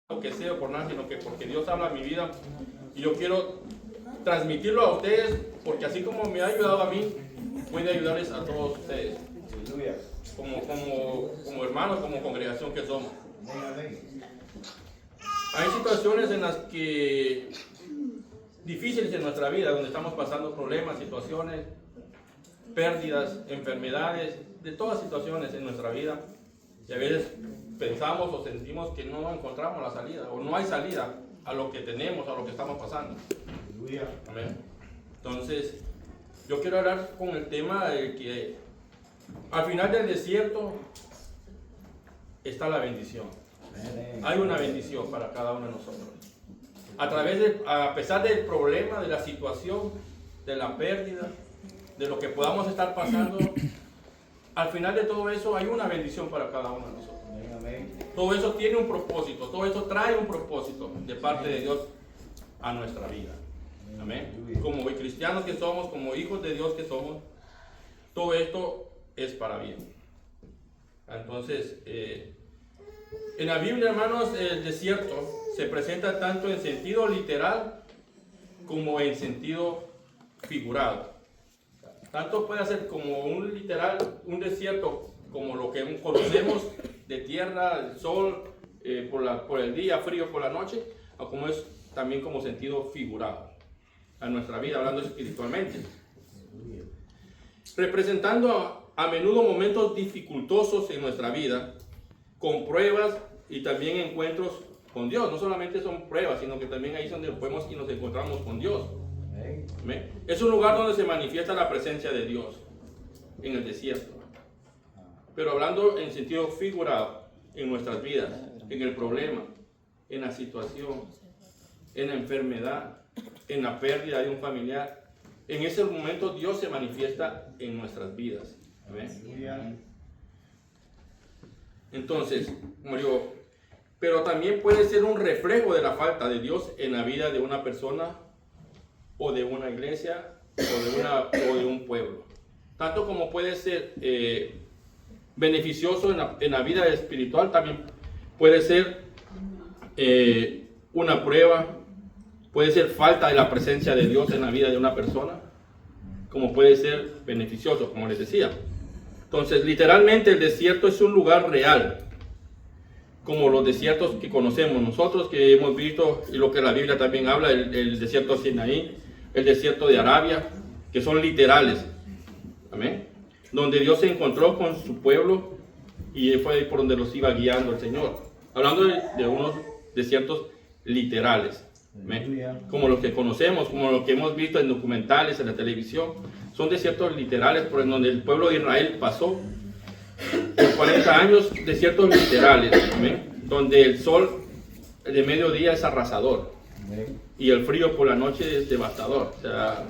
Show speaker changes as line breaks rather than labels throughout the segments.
lo que sea, por nada, sino que porque Dios habla a mi vida y yo quiero transmitirlo a ustedes, porque así como me ha ayudado a mí, puede ayudarles a todos ustedes, como hermanos, como congregación que somos. Hay situaciones en las que difíciles en nuestra vida, donde estamos pasando problemas, situaciones, pérdidas, enfermedades, de todas situaciones en nuestra vida, y a veces pensamos o sentimos que no encontramos la salida, o no hay salida a lo que tenemos, a lo que estamos pasando. Amén. Entonces, yo quiero hablar con el tema de que al final del desierto está la bendición. Hay una bendición para cada uno de nosotros. A pesar del problema, de la situación, de la pérdida, de lo que podamos estar pasando, al final de todo eso hay una bendición para cada uno de nosotros. Todo eso tiene un propósito, todo eso trae un propósito de parte de Dios a nuestra vida. Amén. Como cristianos que somos, como hijos de Dios que somos, todo esto es para bien. Entonces, en la Biblia, hermanos, el desierto se presenta tanto en sentido literal como en sentido figurado. Tanto puede ser como un literal, un desierto, como lo que conocemos de tierra, el sol, por el día, frío por la noche, o como es también como sentido figurado a nuestra vida, hablando espiritualmente. Representando a menudo momentos dificultosos en nuestra vida, con pruebas y también encuentros con Dios. No solamente son pruebas, sino que también ahí es donde podemos y nos encontramos con Dios. ¿Amén? Es un lugar donde se manifiesta la presencia de Dios, en el desierto. Pero hablando en sentido figurado, en nuestras vidas, en el problema, en la situación, en la enfermedad, en la pérdida de un familiar, en ese momento Dios se manifiesta en nuestras vidas. ¿Amén? Entonces, como digo, pero también puede ser un reflejo de la falta de Dios en la vida de una persona, o de una iglesia, o de un pueblo. Tanto como puede ser beneficioso en la vida espiritual, también puede ser una prueba, puede ser falta de la presencia de Dios en la vida de una persona, como puede ser beneficioso, como les decía. Entonces, literalmente el desierto es un lugar real, como los desiertos que conocemos nosotros, que hemos visto, y lo que la Biblia también habla, el desierto de Sinaí, el desierto de Arabia, que son literales. Amén. Donde Dios se encontró con su pueblo y fue por donde los iba guiando el Señor. Hablando de unos desiertos literales. Amén. Como los que conocemos, como los que hemos visto en documentales, en la televisión. Son desiertos literales por donde el pueblo de Israel pasó por 40 años, desiertos literales. Amén. Donde el sol de mediodía es arrasador. Y el frío por la noche es devastador. O sea,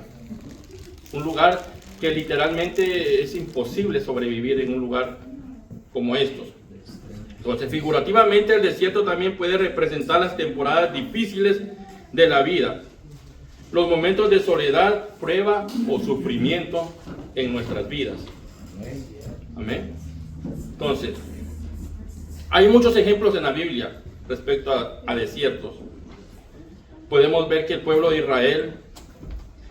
un lugar que literalmente es imposible sobrevivir en un lugar como estos. Entonces, figurativamente, el desierto también puede representar las temporadas difíciles de la vida, los momentos de soledad, prueba o sufrimiento en nuestras vidas. Amén. Entonces, hay muchos ejemplos en la Biblia respecto a desiertos. Podemos ver que el pueblo de Israel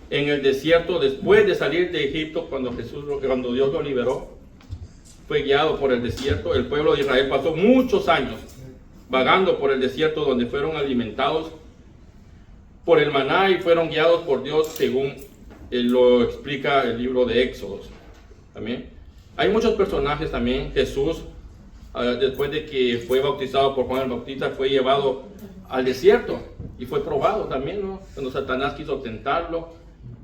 en el desierto, después de salir de Egipto, cuando Dios lo liberó, fue guiado por el desierto. El pueblo de Israel pasó muchos años vagando por el desierto, donde fueron alimentados por el maná y fueron guiados por Dios, según lo explica el libro de Éxodos. También hay muchos personajes también. Jesús, después de que fue bautizado por Juan el Bautista, fue llevado al desierto y fue probado también, ¿no? Cuando Satanás quiso tentarlo,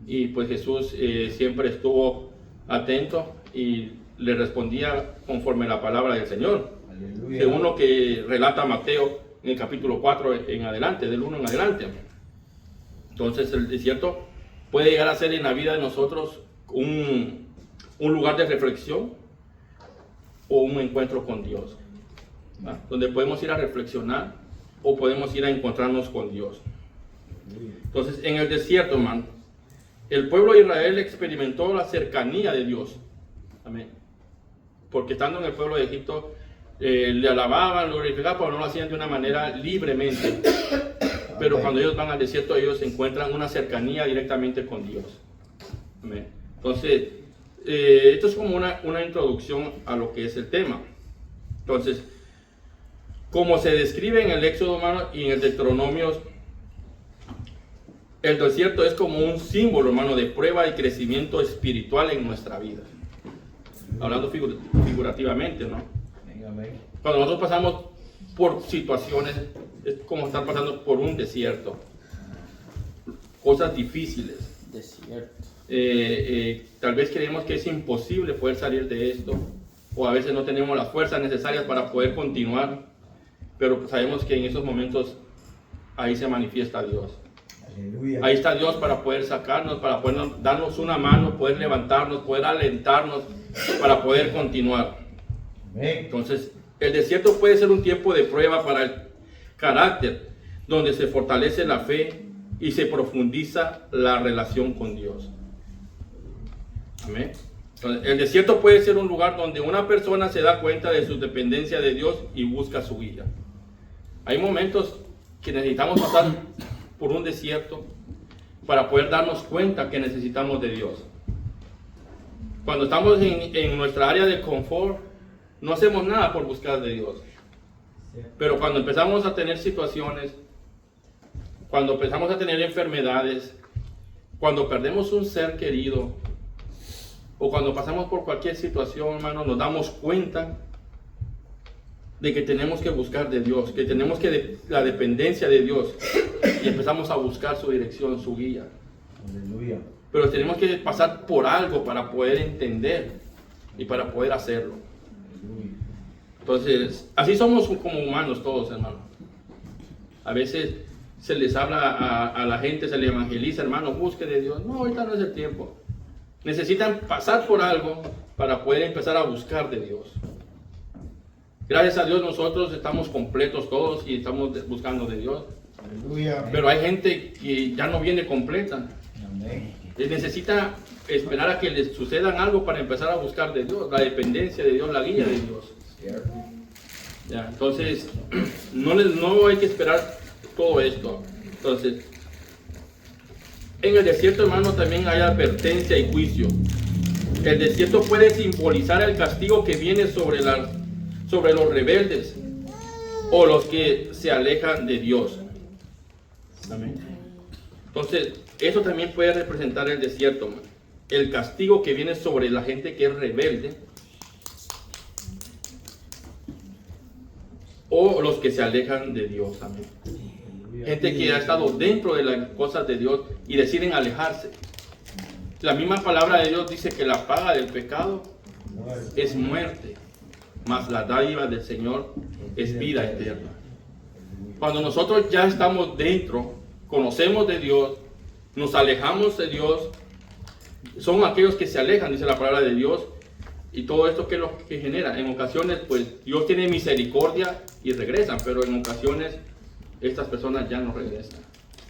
y pues Jesús siempre estuvo atento y le respondía conforme a la palabra del Señor. Aleluya. Según lo que relata Mateo en el capítulo 4 en adelante, del 1 en adelante. Entonces el desierto puede llegar a ser en la vida de nosotros un lugar de reflexión o un encuentro con Dios, ¿va? Donde podemos ir a reflexionar o podemos ir a encontrarnos con Dios. Entonces, en el desierto, hermano, el pueblo de Israel experimentó la cercanía de Dios. Amén. Porque estando en el pueblo de Egipto, le alababan, lo glorificaban, pero no lo hacían de una manera libremente. Pero cuando ellos van al desierto, ellos encuentran una cercanía directamente con Dios. Amén. Entonces, esto es como una introducción a lo que es el tema. Entonces, como se describe en el Éxodo, hermano, y en el Deuteronomio, el desierto es como un símbolo, hermano, de prueba y crecimiento espiritual en nuestra vida. Hablando figurativamente, ¿no? Cuando nosotros pasamos por situaciones, es como estar pasando por un desierto. Cosas difíciles.
Desierto.
Tal vez creemos que es imposible poder salir de esto, o a veces no tenemos las fuerzas necesarias para poder continuar, pero sabemos que en esos momentos ahí se manifiesta Dios.
Aleluya.
Ahí está Dios para poder sacarnos, para poder darnos una mano, poder levantarnos, poder alentarnos, para poder continuar.
Amén.
Entonces, el desierto puede ser un tiempo de prueba para el carácter, donde se fortalece la fe y se profundiza la relación con Dios. Amén. Entonces, el desierto puede ser un lugar donde una persona se da cuenta de su dependencia de Dios y busca su guía. Hay momentos que necesitamos pasar por un desierto para poder darnos cuenta que necesitamos de Dios. Cuando estamos en nuestra área de confort, no hacemos nada por buscar de Dios. Pero cuando empezamos a tener situaciones, cuando empezamos a tener enfermedades, cuando perdemos un ser querido, o cuando pasamos por cualquier situación, hermano, nos damos cuenta de que tenemos que buscar de Dios, que tenemos que la dependencia de Dios, y empezamos a buscar su dirección, su guía.
Aleluya.
Pero tenemos que pasar por algo para poder entender y para poder hacerlo.
Aleluya.
Entonces, así somos como humanos todos, hermano. A veces se les habla a la gente, se les evangeliza, hermano, busque de Dios. No, ahorita no es el tiempo. Necesitan pasar por algo para poder empezar a buscar de Dios. Gracias a Dios nosotros estamos completos todos y estamos buscando de Dios.
Aleluya.
Pero hay gente que ya no viene completa.
Amén.
Necesita esperar a que les sucedan algo para empezar a buscar de Dios, la dependencia de Dios, la guía de Dios.
Cierto.
Ya, entonces, no hay que esperar todo esto. Entonces, en el desierto, hermano, también hay advertencia y juicio. El desierto puede simbolizar el castigo que viene sobre los rebeldes o los que se alejan de Dios. Amén. Entonces, eso también puede representar el desierto, hermano. El castigo que viene sobre la gente que es rebelde o los que se alejan de Dios. Amén. Gente que ha estado dentro de las cosas de Dios y deciden alejarse. La misma palabra de Dios dice que la paga del pecado es muerte, mas la dádiva del Señor es vida eterna. Cuando nosotros ya estamos dentro, conocemos de Dios, nos alejamos de Dios, son aquellos que se alejan, dice la palabra de Dios, y todo esto que es lo que genera. En ocasiones, pues Dios tiene misericordia y regresan, pero en ocasiones estas personas ya no regresan.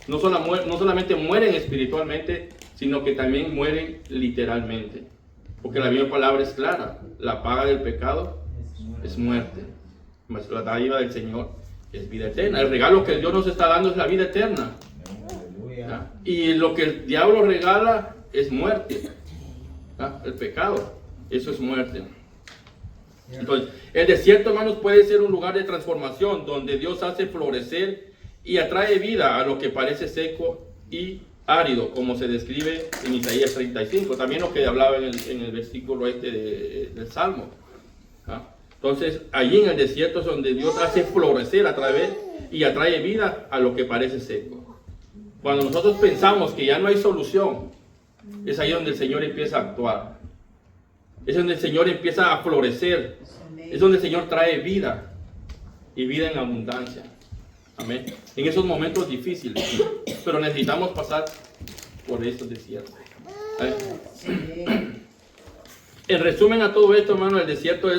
No solamente mueren espiritualmente, sino que también mueren literalmente. Porque la misma palabra es clara. La paga del pecado es muerte. Mas la dádiva del Señor es vida eterna. El regalo que Dios nos está dando es la vida eterna.
Aleluya.
¿Ya? Y lo que el diablo regala es muerte. ¿Ya? El pecado, eso es muerte. Entonces, el desierto, hermanos, puede ser un lugar de transformación donde Dios hace florecer y atrae vida a lo que parece seco y árido, como se describe en Isaías 35. También lo que hablaba en el versículo del Salmo. ¿Ah? Entonces, allí en el desierto es donde Dios hace florecer a través y atrae vida a lo que parece seco. Cuando nosotros pensamos que ya no hay solución, es ahí donde el Señor empieza a actuar. Es donde el Señor empieza a florecer. Es donde el Señor trae vida y vida en abundancia. Amén. En esos momentos difíciles, pero necesitamos pasar por estos desiertos. En resumen a todo esto, hermano, el desierto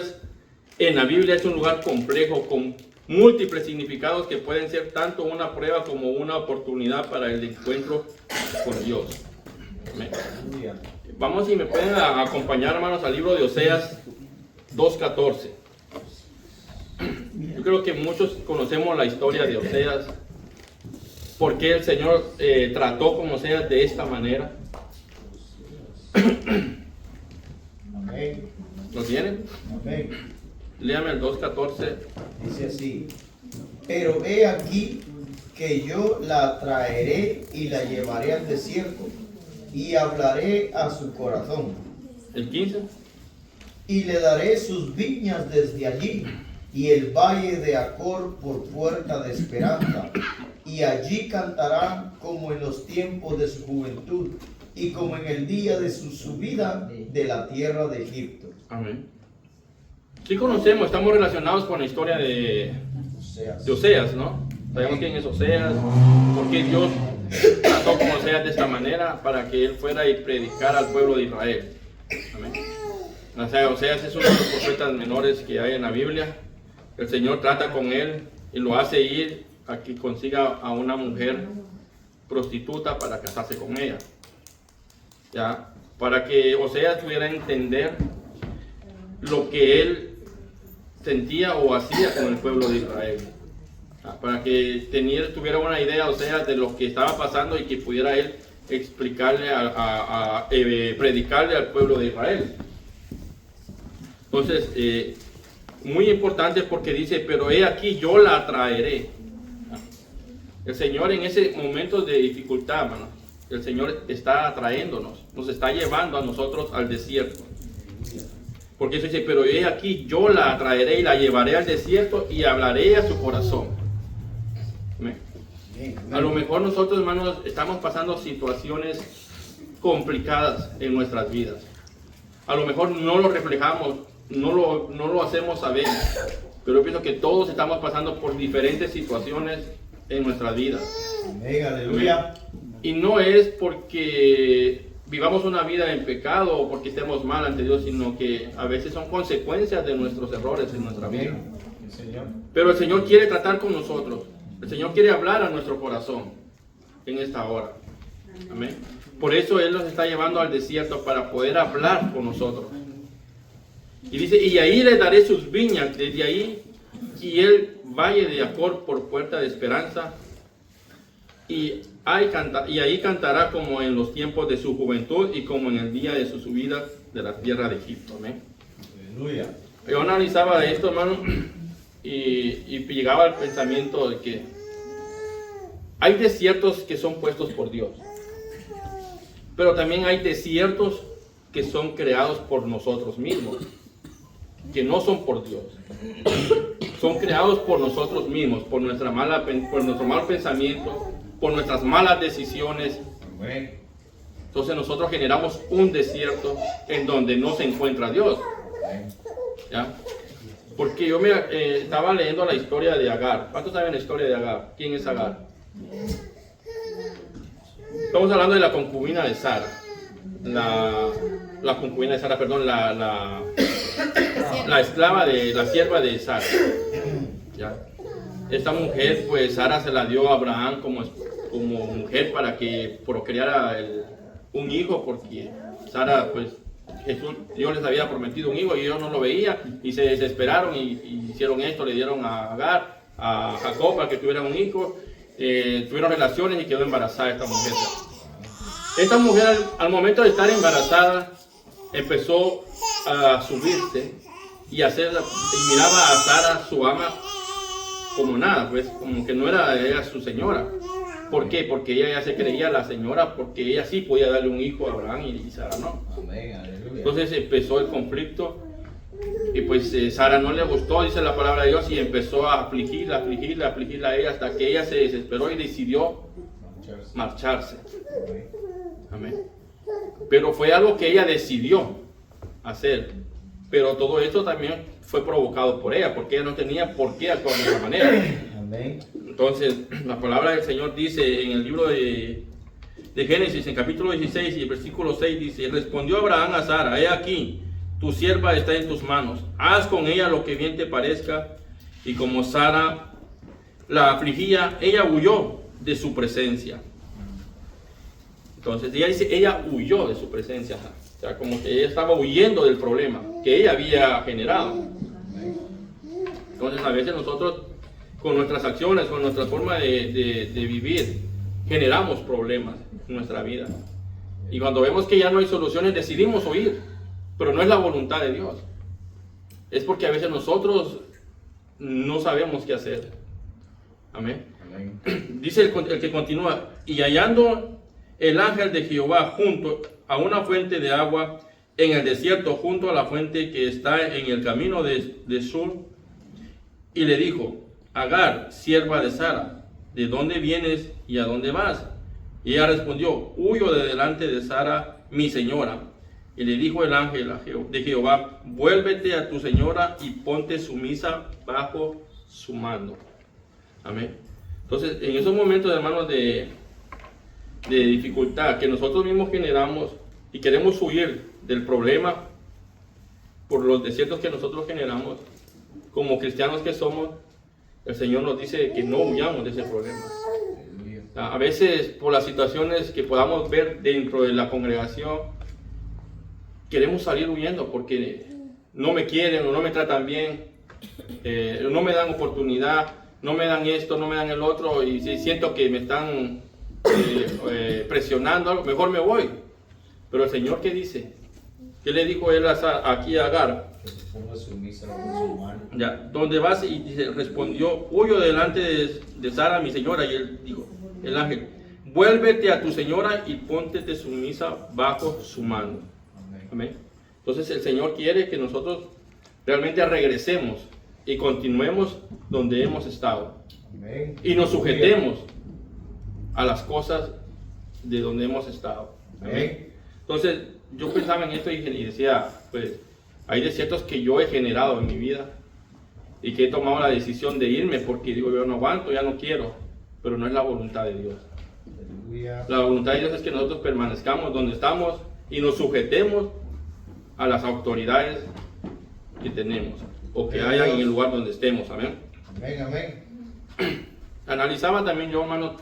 en la Biblia es un lugar complejo con múltiples significados que pueden ser tanto una prueba como una oportunidad para el encuentro con Dios. Amén. Vamos, si me pueden acompañar, hermanos, al libro de Oseas 2:14. creo que muchos conocemos la historia de Oseas. ¿Por qué el Señor trató con Oseas de esta manera?
Amén.
¿Lo tienen?
Amén.
Léame el 2:14.
Dice así: pero he aquí que yo la traeré y la llevaré al desierto y hablaré a su corazón
El 15.
y le daré sus viñas desde allí y el valle de Acor por puerta de esperanza, y allí cantarán como en los tiempos de su juventud y como en el día de su subida de la tierra de Egipto.
Amén. Sí conocemos, estamos relacionados con la historia de
Oseas.
Oseas, ¿no? Sabemos quién es Oseas, por qué Dios trató con Oseas de esta manera, para que él fuera y predicara al pueblo de Israel. Amén. O sea, Oseas es uno de los profetas menores que hay en la Biblia. El Señor trata con él y lo hace ir a que consiga a una mujer prostituta para casarse con ella. ¿Ya? Para que Oseas pudiera entender lo que él sentía o hacía con el pueblo de Israel. Para que tuviera una idea, Oseas, de lo que estaba pasando y que pudiera él explicarle, predicarle al pueblo de Israel. Entonces, muy importante porque dice, pero he aquí yo la traeré. El Señor en ese momento de dificultad, hermano, el Señor está atrayéndonos, nos está llevando a nosotros al desierto. Porque eso dice, pero he aquí yo la traeré y la llevaré al desierto y hablaré a su corazón. Amén. A lo mejor nosotros, hermanos, estamos pasando situaciones complicadas en nuestras vidas. A lo mejor no lo reflejamos, no lo hacemos saber, pero yo pienso que todos estamos pasando por diferentes situaciones en nuestras vidas.
Amén, aleluya.
Y no es porque vivamos una vida en pecado o porque estemos mal ante Dios, sino que a veces son consecuencias de nuestros errores en nuestra vida.
Amén. Señor.
Pero el Señor quiere tratar con nosotros. El Señor quiere hablar a nuestro corazón en esta hora. Amén. Por eso Él nos está llevando al desierto para poder hablar con nosotros. Y dice, y ahí le daré sus viñas, desde ahí, y el valle de Acor por puerta de esperanza. Y ahí cantará como en los tiempos de su juventud y como en el día de su subida de la tierra de Egipto. Amén.
Aleluya.
Yo analizaba esto, hermano, y llegaba al pensamiento de que hay desiertos que son puestos por Dios, pero también hay desiertos que son creados por nosotros mismos, que no son por Dios. Son creados por nosotros mismos, por nuestro mal pensamiento, por nuestras malas decisiones.
Amén.
Entonces nosotros generamos un desierto en donde no se encuentra Dios.
Amén.
¿Ya? Porque yo estaba leyendo la historia de Agar. ¿Cuántos saben la historia de Agar? ¿Quién es Agar? Estamos hablando de la concubina de Sara. La concubina de Sara, perdón, la esclava la sierva de Sara. ¿Ya? Esta mujer, pues Sara se la dio a Abraham como mujer para que procreara un hijo, porque Sara, pues Dios les había prometido un hijo y ellos no lo veían y se desesperaron y hicieron esto, le dieron a Agar, a Jacob para que tuvieran un hijo, tuvieron relaciones y quedó embarazada esta mujer. Esta mujer al momento de estar embarazada empezó a subirse y miraba a Sara, su ama, como nada, pues como que no era ella su señora. ¿Por qué? Porque ella ya se creía la señora, porque ella sí podía darle un hijo a Abraham y Sara no.
Amén, aleluya.
Entonces empezó el conflicto y pues Sara no le gustó, dice la palabra de Dios, y empezó a afligirla a ella hasta que ella se desesperó y decidió marcharse. Amén. Pero fue algo que ella decidió hacer. Pero todo esto también fue provocado por ella, porque ella no tenía por qué actuar de esa manera.
Amén.
Entonces, la palabra del Señor dice en el libro de Génesis, en capítulo 16 y el versículo 6, dice: respondió Abraham a Sara: he aquí, tu sierva está en tus manos, haz con ella lo que bien te parezca. Y como Sara la afligía, ella huyó de su presencia. Entonces, ella dice, ella huyó de su presencia. O sea, como que ella estaba huyendo del problema que ella había generado. Entonces a veces nosotros con nuestras acciones, con nuestra forma de vivir, generamos problemas en nuestra vida. Y cuando vemos que ya no hay soluciones, decidimos huir. Pero no es la voluntad de Dios. Es porque a veces nosotros no sabemos qué hacer. Amén.
Amén.
Dice el que continúa, y hallando el ángel de Jehová junto a una fuente de agua en el desierto, junto a la fuente que está en el camino de Sur, y le dijo, Agar, sierva de Sara, ¿de dónde vienes y a dónde vas? Y ella respondió, huyo de delante de Sara, mi señora. Y le dijo el ángel de Jehová, vuélvete a tu señora y ponte sumisa bajo su mando. Amén. Entonces, en esos momentos, hermanos, de dificultad que nosotros mismos generamos y queremos huir del problema por los desiertos que nosotros generamos, como cristianos que somos, el Señor nos dice que no huyamos de ese problema. A veces, por las situaciones que podamos ver dentro de la congregación, queremos salir huyendo porque no me quieren o no me tratan bien, no me dan oportunidad, no me dan esto, no me dan el otro, y si siento que me están presionando, mejor me voy. Pero el Señor, ¿qué dice? ¿Qué le dijo él aquí a Agar?
Que se ponga sumisa bajo su mano.
Ya, ¿dónde vas? Y dice, respondió, huyo delante de Sara, mi señora. Y él dijo, el ángel, vuélvete a tu señora y póntete sumisa bajo su mano.
Amén.
Amén. Entonces el Señor quiere que nosotros realmente regresemos y continuemos donde hemos estado.
Amén.
Y nos sujetemos a las cosas de donde hemos estado.
Amén.
Entonces yo pensaba en esto y decía, pues hay desiertos que yo he generado en mi vida y que he tomado la decisión de irme porque digo, yo no aguanto, ya no quiero, pero no es la voluntad de Dios.
Aleluya.
La voluntad de Dios es que nosotros permanezcamos donde estamos y nos sujetemos a las autoridades que tenemos o que hayan en el lugar donde estemos. Amén.
Amén, amén.
Analizaba también yo, hermano,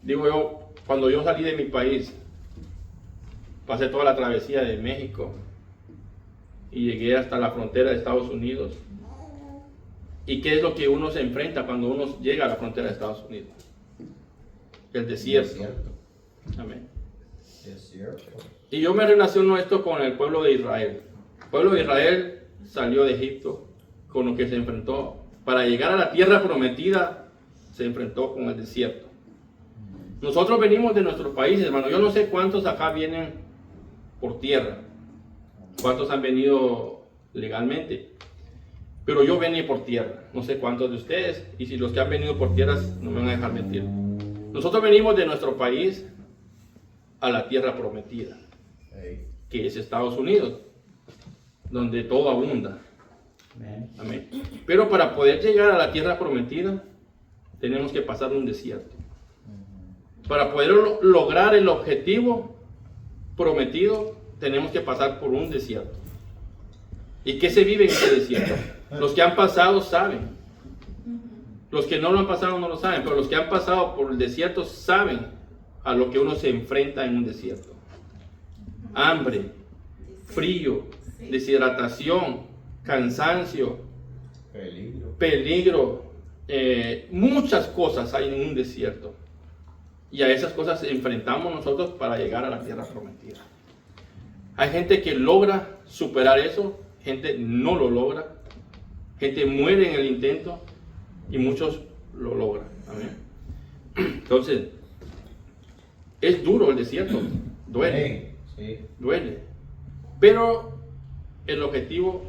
digo yo, cuando yo salí de mi país, pasé toda la travesía de México y llegué hasta la frontera de Estados Unidos. ¿Y qué es lo que uno se enfrenta cuando uno llega a la frontera de Estados Unidos? El desierto. Amén.
Desierto.
Y yo me relaciono esto con el pueblo de Israel. El pueblo de Israel salió de Egipto con lo que se enfrentó. Para llegar a la tierra prometida, se enfrentó con el desierto. Nosotros venimos de nuestros países, hermano. Yo no sé cuántos acá vienen por tierra. Cuántos han venido legalmente. Pero yo vení por tierra. No sé cuántos de ustedes. Y si los que han venido por tierra no me van a dejar mentir. Nosotros venimos de nuestro país a la tierra prometida,
Hey.
que es Estados Unidos, donde todo abunda.
Amén.
Amén. Pero para poder llegar a la tierra prometida, tenemos que pasar un desierto. Para poder lograr el objetivo prometido, tenemos que pasar por un desierto. ¿Y qué se vive en ese desierto? Los que han pasado saben. Los que no lo han pasado no lo saben, pero los que han pasado por el desierto saben a lo que uno se enfrenta en un desierto. Hambre, frío, deshidratación, cansancio, peligro, muchas cosas hay en un desierto. Y a esas cosas enfrentamos nosotros para llegar a la tierra prometida. Hay gente que logra superar eso, gente no lo logra, gente muere en el intento y muchos lo logran. Amén. Entonces, es duro el desierto, duele,
Sí.
duele, pero el objetivo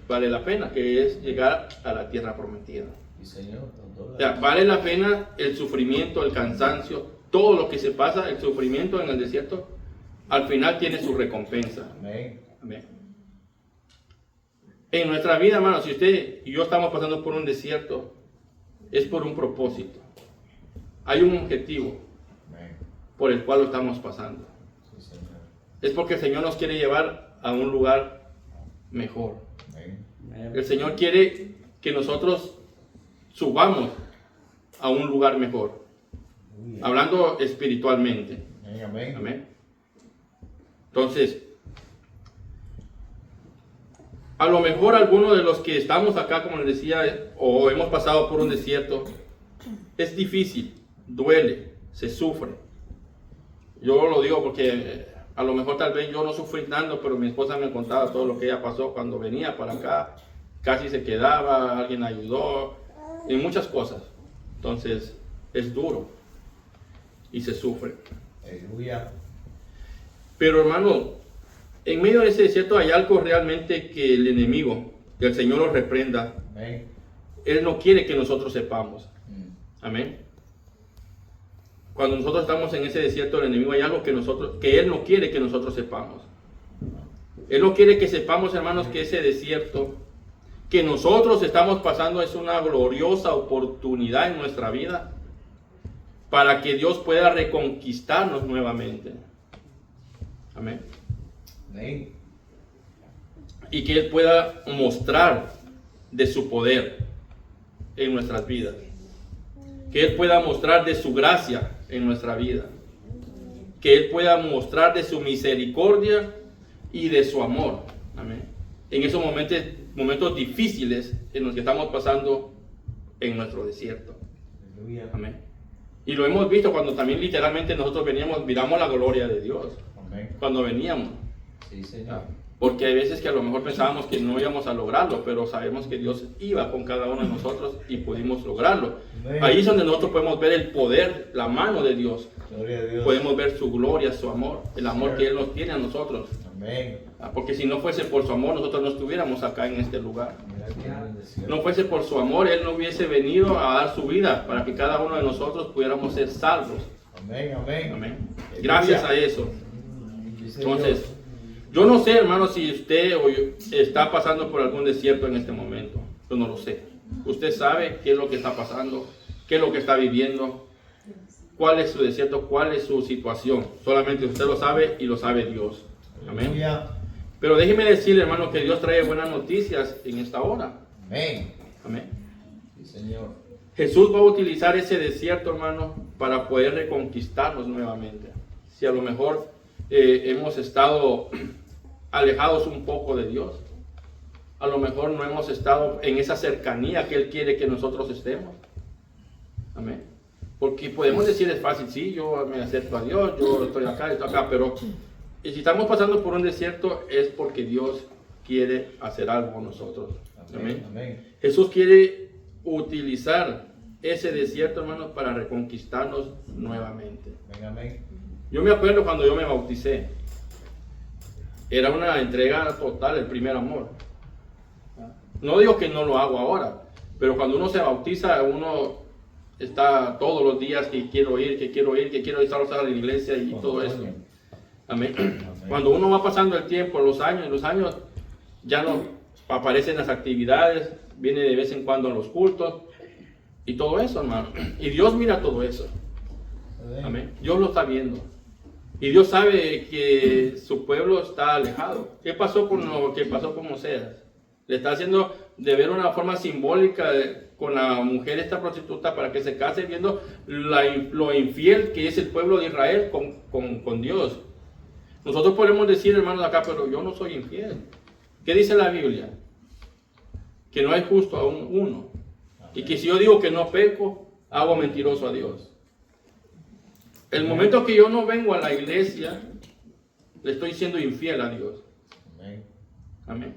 vale la pena, que es llegar a la tierra prometida.
Sí, Señor.
O sea, vale la pena el sufrimiento, el cansancio, todo lo que se pasa, el sufrimiento en el desierto, al final tiene su recompensa.
Amén.
Amén. En nuestra vida, hermanos, si usted y yo estamos pasando por un desierto, es por un propósito. Hay un objetivo
Amén.
por el cual lo estamos pasando.
Sí, Señor.
Es porque el Señor nos quiere llevar a un lugar mejor.
Amén.
El Señor quiere que nosotros subamos a un lugar mejor. Hablando espiritualmente.
Amén. Amén.
Amén. Entonces, A lo mejor algunos de los que estamos acá, como les decía, o hemos pasado por un desierto, es difícil, duele, se sufre. Yo lo digo porque a lo mejor tal vez yo no sufrí tanto, pero mi esposa me contaba todo lo que ella pasó cuando venía para acá. Casi se quedaba, alguien ayudó, en muchas cosas. Entonces es duro y se sufre.
Aleluya.
Pero hermano, en medio de ese desierto hay algo realmente que el enemigo, que el Señor nos reprenda.
Amén.
Él no quiere que nosotros sepamos. Amén. Cuando nosotros estamos en ese desierto del enemigo hay algo que Él no quiere que nosotros sepamos. Él no quiere que sepamos, hermanos, que ese desierto que nosotros estamos pasando es una gloriosa oportunidad en nuestra vida para que Dios pueda reconquistarnos nuevamente. Amén.
Amén.
Y que Él pueda mostrar de su poder en nuestras vidas. Que Él pueda mostrar de su gracia en nuestra vida. Que Él pueda mostrar de su misericordia y de su amor. Amén. En esos momentos difíciles en los que estamos pasando en nuestro desierto.
Aleluya.
Amén. Y lo hemos visto cuando también literalmente nosotros miramos la gloria de Dios.
Amén.
Cuando veníamos.
Sí, Señor.
Porque hay veces que a lo mejor pensábamos que no íbamos a lograrlo, pero sabemos que Dios iba con cada uno de nosotros y pudimos lograrlo.
Amén.
Ahí es donde nosotros podemos ver el poder, la mano de Dios.
Gloria a Dios.
Podemos ver su gloria, su amor, el amor que Él nos tiene a nosotros.
Amén.
Porque si no fuese por su amor, nosotros no estuviéramos acá en este lugar.
Mira qué bendecido.
No fuese por su amor, Él no hubiese venido a dar su vida para que cada uno de nosotros pudiéramos ser salvos.
Amén, amén.
Amén. Gracias a eso.
Sí, Señor.
Entonces, yo no sé, hermano, si usted o yo está pasando por algún desierto en este momento. Yo no lo sé. Usted sabe qué es lo que está pasando, qué es lo que está viviendo, cuál es su desierto, cuál es su situación. Solamente usted lo sabe y lo sabe Dios. Amén.
Aleluya.
Pero déjeme decirle, hermano, que Dios trae buenas noticias en esta hora.
Amén.
Amén.
Sí, Señor.
Jesús va a utilizar ese desierto, hermano, para poder reconquistarnos nuevamente. Si a lo mejor hemos estado alejados un poco de Dios, a lo mejor no hemos estado en esa cercanía que Él quiere que nosotros estemos. Amén. Porque podemos decir, es fácil, sí, yo me acerco a Dios, yo estoy acá, pero si estamos pasando por un desierto es porque Dios quiere hacer algo con nosotros. Amén.
Amén.
Jesús quiere utilizar ese desierto, hermanos, para reconquistarnos nuevamente.
Amén, amén.
Yo me acuerdo cuando yo me bauticé. Era una entrega total, el primer amor. No digo que no lo hago ahora, pero cuando uno se bautiza, uno está todos los días que quiero ir, que quiero estar a la iglesia y todo eso. Amén. Cuando uno va pasando el tiempo, los años, ya no aparecen las actividades, viene de vez en cuando a los cultos y todo eso, hermano. Y Dios mira todo eso. Amén. Dios lo está viendo. Y Dios sabe que su pueblo está alejado. ¿Qué pasó con lo que pasó con Moisés? Le está haciendo de ver una forma simbólica con la mujer esta prostituta para que se case, viendo lo infiel que es el pueblo de Israel con Dios. Nosotros podemos decir, hermanos, acá, pero yo no soy infiel. ¿Qué dice la Biblia? Que no hay justo aún uno. Y que si yo digo que no peco, hago mentiroso a Dios. El momento que yo no vengo a la iglesia, le estoy siendo infiel a Dios.
Amén.
Amén.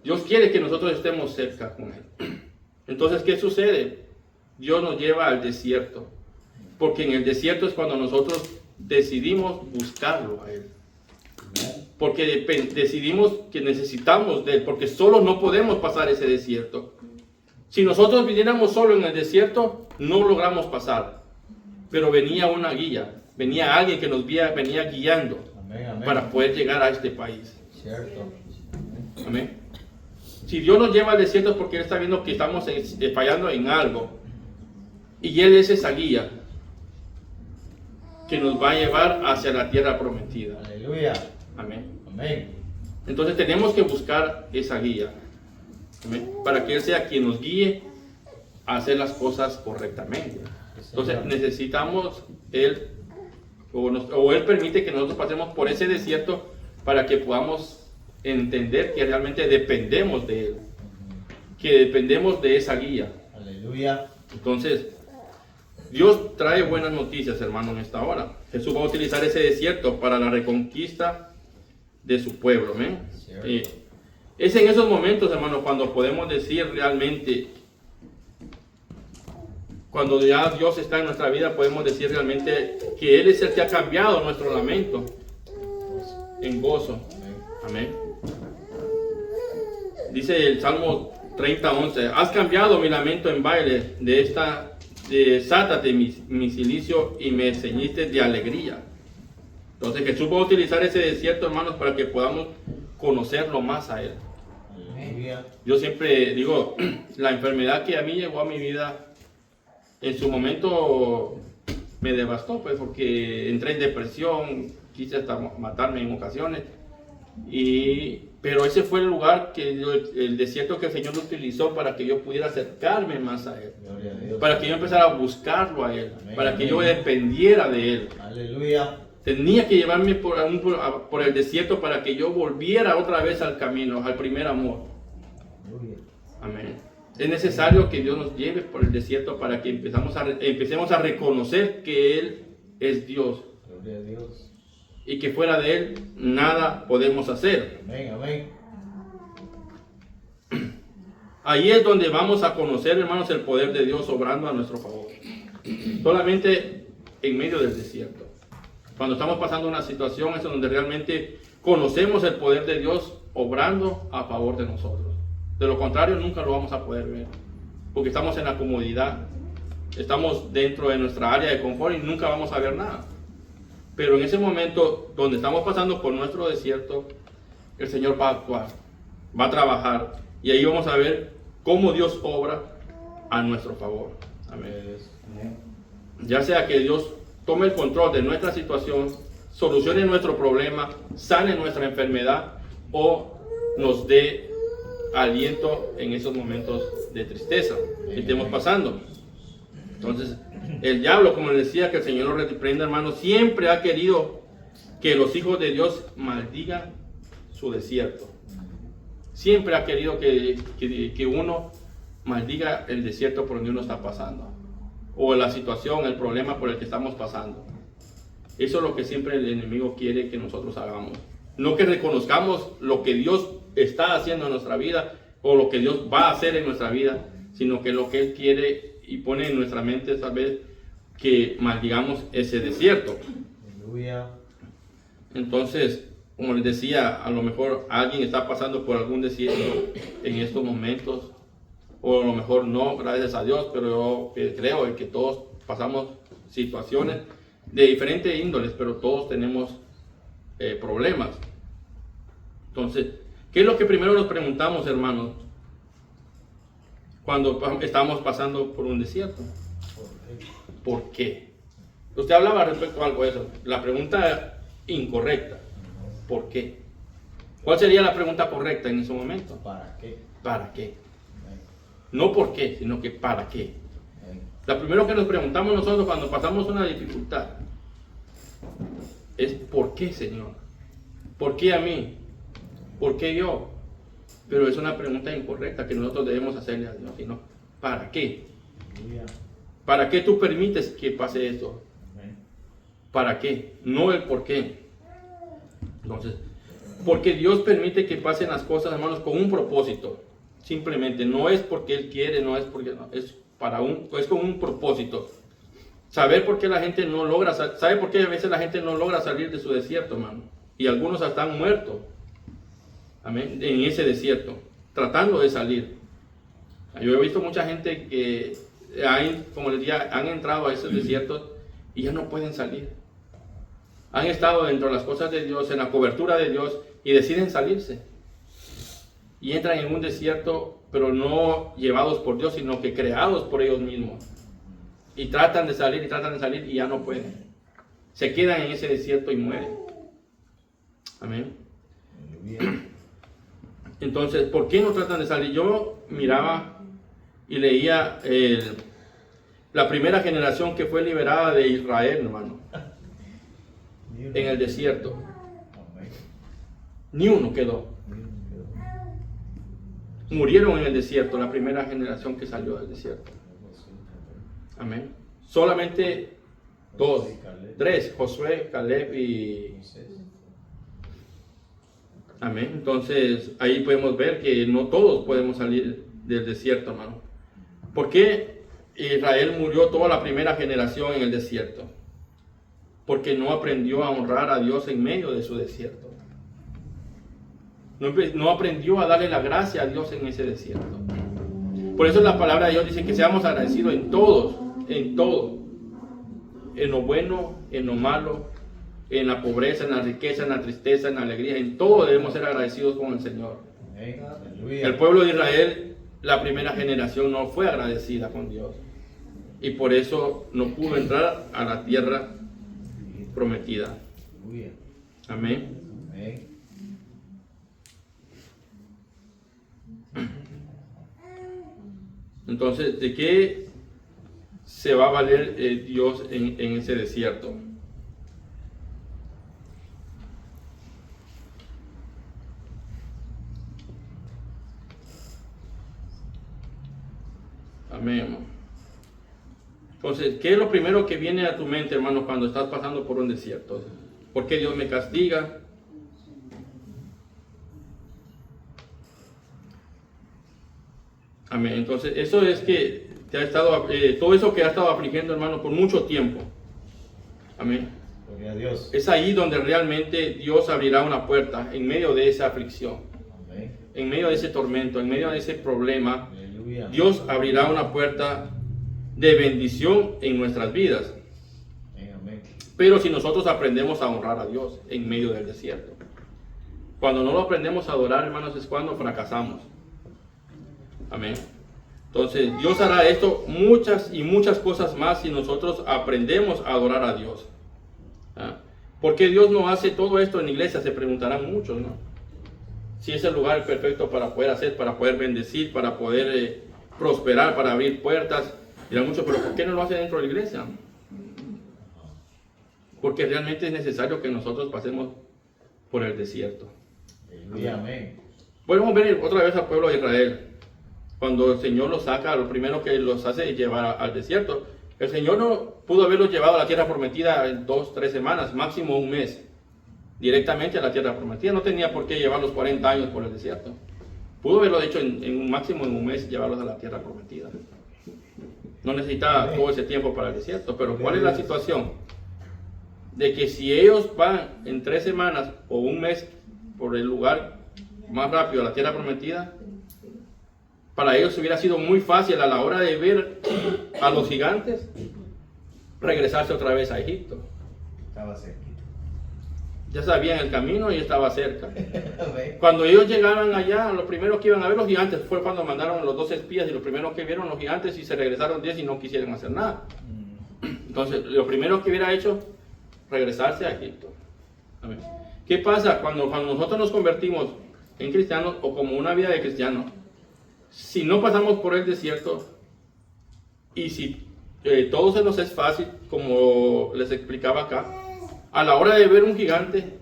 Dios quiere que nosotros estemos cerca con Él. Entonces, ¿qué sucede? Dios nos lleva al desierto. Porque en el desierto es cuando nosotros decidimos buscarlo a Él. Porque decidimos que necesitamos de Él. Porque solo no podemos pasar ese desierto. Si nosotros viniéramos solo en el desierto, no logramos pasar. Pero venía una guía, venía alguien que nos venía guiando.
Amén, amén.
Para poder llegar a este país.
Cierto.
Amén. Si Dios nos lleva al desierto es porque Él está viendo que estamos fallando en algo. Y Él es esa guía que nos va a llevar hacia la tierra prometida.
Aleluya.
Amén.
Amén.
Entonces tenemos que buscar esa guía. Amén. Para que Él sea quien nos guíe a hacer las cosas correctamente. Entonces necesitamos Él, o Él permite que nosotros pasemos por ese desierto para que podamos entender que realmente dependemos de Él, que dependemos de esa guía.
Aleluya.
Entonces, Dios trae buenas noticias, hermano, en esta hora. Jesús va a utilizar ese desierto para la reconquista de su pueblo. ¿Amén? Es en esos momentos, hermano, cuando podemos decir realmente, cuando ya Dios está en nuestra vida, podemos decir realmente que Él es el que ha cambiado nuestro lamento en gozo. Amén. Dice el Salmo 30:11, has cambiado mi lamento en baile, desátate mi cilicio y me ceñiste de alegría. Entonces Jesús va a utilizar ese desierto, hermanos, para que podamos conocerlo más a Él.
Aleluya.
Yo siempre digo, la enfermedad que a mí llegó a mi vida, en su momento me devastó, pues, porque entré en depresión, quise hasta matarme en ocasiones. Pero ese fue el lugar, el desierto que el Señor utilizó para que yo pudiera acercarme más a Él.
Gloria a Dios.
Para que yo empezara a buscarlo a Él.
Amén,
Para que
amén.
yo dependiera de Él.
Aleluya.
Tenía que llevarme por el desierto para que yo volviera otra vez al camino, al primer amor.
Aleluya.
Amén. Es necesario que Dios nos lleve por el desierto para que empecemos a reconocer que Él es Dios.
Gloria a Dios.
Y que fuera de Él nada podemos hacer.
Amén, amén.
Ahí es donde vamos a conocer, hermanos, el poder de Dios obrando a nuestro favor. Solamente en medio del desierto. Cuando estamos pasando una situación es donde realmente conocemos el poder de Dios obrando a favor de nosotros. De lo contrario, nunca lo vamos a poder ver. Porque estamos en la comodidad. Estamos dentro de nuestra área de confort y nunca vamos a ver nada. Pero en ese momento donde estamos pasando por nuestro desierto, el Señor va a actuar, va a trabajar. Y ahí vamos a ver cómo Dios obra a nuestro favor. Amén. Ya sea que Dios tome el control de nuestra situación, solucione nuestro problema, sane nuestra enfermedad o nos dé aliento en esos momentos de tristeza que estemos pasando. Entonces, el diablo, como les decía, que el Señor lo reprenda, hermano, siempre ha querido que los hijos de Dios maldigan su desierto. Siempre ha querido que uno maldiga el desierto por donde uno está pasando. O la situación, el problema por el que estamos pasando. Eso es lo que siempre el enemigo quiere que nosotros hagamos. No que reconozcamos lo que Dios está haciendo en nuestra vida o lo que Dios va a hacer en nuestra vida, sino que lo que Él quiere y pone en nuestra mente tal vez que maldigamos ese desierto.
Aleluya.
Entonces, como les decía, a lo mejor alguien está pasando por algún desierto en estos momentos, o a lo mejor no, gracias a Dios, pero yo creo que todos pasamos situaciones de diferentes índoles, pero todos tenemos problemas. Entonces, ¿qué es lo que primero nos preguntamos, hermanos, cuando estamos pasando por un desierto? ¿Por qué? Usted hablaba respecto a algo de eso. La pregunta incorrecta. ¿Por qué? ¿Cuál sería la pregunta correcta en ese momento?
¿Para qué?
¿Para qué? No por qué, sino que para qué. Lo primero que nos preguntamos nosotros cuando pasamos una dificultad es ¿por qué, Señor? ¿Por qué a mí? ¿Por qué yo? Pero es una pregunta incorrecta que nosotros debemos hacerle a Dios, sino ¿para qué? ¿Para qué tú permites que pase esto? ¿Para qué? No el por qué. Entonces, porque Dios permite que pasen las cosas, hermanos, con un propósito. Simplemente, no es porque Él quiere, no es porque no, es con un propósito. Saber por qué la gente no logra, ¿sabe por qué a veces la gente no logra salir de su desierto, hermano? Y algunos hasta han muerto, amén, en ese desierto, tratando de salir. Yo he visto mucha gente que, como les decía, han entrado a esos desiertos y ya no pueden salir. Han estado dentro de las cosas de Dios, en la cobertura de Dios, y deciden salirse. Y entran en un desierto, pero no llevados por Dios, sino que creados por ellos mismos. Y tratan de salir y ya no pueden. Se quedan en ese desierto y mueren. Amén. Entonces, ¿por qué no tratan de salir? Yo miraba y leía la primera generación que fue liberada de Israel, hermano, en el desierto. Ni uno quedó. murieron en el desierto, la primera generación que salió del desierto. Amén. Solamente 3, Josué, Caleb y... Amén. Entonces ahí podemos ver que no todos podemos salir del desierto, hermano. ¿Por qué Israel murió toda la primera generación en el desierto? Porque no aprendió a honrar a Dios en medio de su desierto. No aprendió a darle la gracia a Dios en ese desierto. Por eso la palabra de Dios dice que seamos agradecidos en todo, en lo bueno, en lo malo, en la pobreza, en la riqueza, en la tristeza, en la alegría, en todo debemos ser agradecidos con el Señor. El pueblo de Israel, la primera generación, no fue agradecida con Dios y por eso no pudo entrar a la tierra prometida. Amén. Entonces, ¿de qué se va a valer Dios en ese desierto? Amén, hermano. Entonces, ¿qué es lo primero que viene a tu mente, hermano, cuando estás pasando por un desierto? ¿Por qué Dios me castiga? Amén. Entonces, eso es que te ha estado, todo eso que ha estado afligiendo, hermano, por mucho tiempo. Amén.
Gloria a Dios.
Es ahí donde realmente Dios abrirá una puerta en medio de esa aflicción.
Amén.
En medio de ese tormento, en medio de ese problema.
Aleluya.
Dios abrirá una puerta de bendición en nuestras vidas.
Amén.
Pero si nosotros aprendemos a honrar a Dios en medio del desierto. Cuando no lo aprendemos a adorar, hermanos, es cuando fracasamos. Amén. Entonces, Dios hará esto muchas y muchas cosas más si nosotros aprendemos a adorar a Dios. ¿Ah? ¿Por qué Dios no hace todo esto en la iglesia? Se preguntarán muchos, ¿no? Si es el lugar perfecto para poder hacer, para poder bendecir, para poder prosperar, para abrir puertas. Dirán muchos, pero ¿por qué no lo hace dentro de la iglesia? Porque realmente es necesario que nosotros pasemos por el desierto.
Amén.
Podemos ver otra vez al pueblo de Israel. Cuando el Señor los saca, lo primero que los hace es llevar al desierto. El Señor no pudo haberlos llevado a la tierra prometida en 2, 3 semanas, máximo un mes, directamente a la tierra prometida. No tenía por qué llevarlos 40 años por el desierto. Pudo haberlo hecho en un máximo en un mes, llevarlos a la tierra prometida. No necesitaba todo ese tiempo para el desierto. Pero ¿cuál es la situación? De que si ellos van en 3 semanas o un mes por el lugar más rápido a la tierra prometida, para ellos hubiera sido muy fácil a la hora de ver a los gigantes regresarse otra vez a Egipto.
Estaba cerca.
Ya sabían el camino y estaba cerca. Cuando ellos llegaron allá, lo primero que iban a ver los gigantes fue cuando mandaron los 2 espías y lo primero que vieron los gigantes y se regresaron 10 y no quisieron hacer nada. Entonces, lo primero que hubiera hecho, regresarse a Egipto. Amén. ¿Qué pasa cuando nosotros nos convertimos en cristianos o como una vida de cristiano? Si no pasamos por el desierto y si todo se nos es fácil, como les explicaba acá, a la hora de ver un gigante,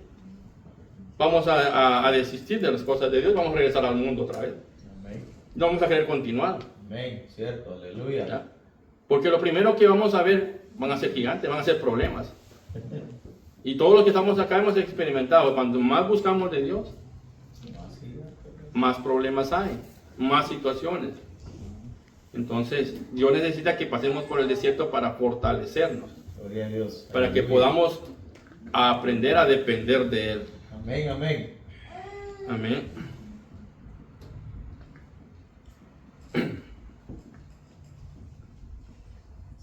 vamos a desistir de las cosas de Dios, vamos a regresar al mundo otra vez.
Amén.
No vamos a querer continuar.
Amén. Cierto. Aleluya.
¿Ya? Porque lo primero que vamos a ver van a ser gigantes, van a ser problemas. Y todos los que estamos acá hemos experimentado, cuando más buscamos de Dios, más problemas hay, más situaciones. Entonces, Dios necesita que pasemos por el desierto para fortalecernos,
Gloria a Dios.
para que podamos aprender a depender de Él.
Amén, amén.
Amén.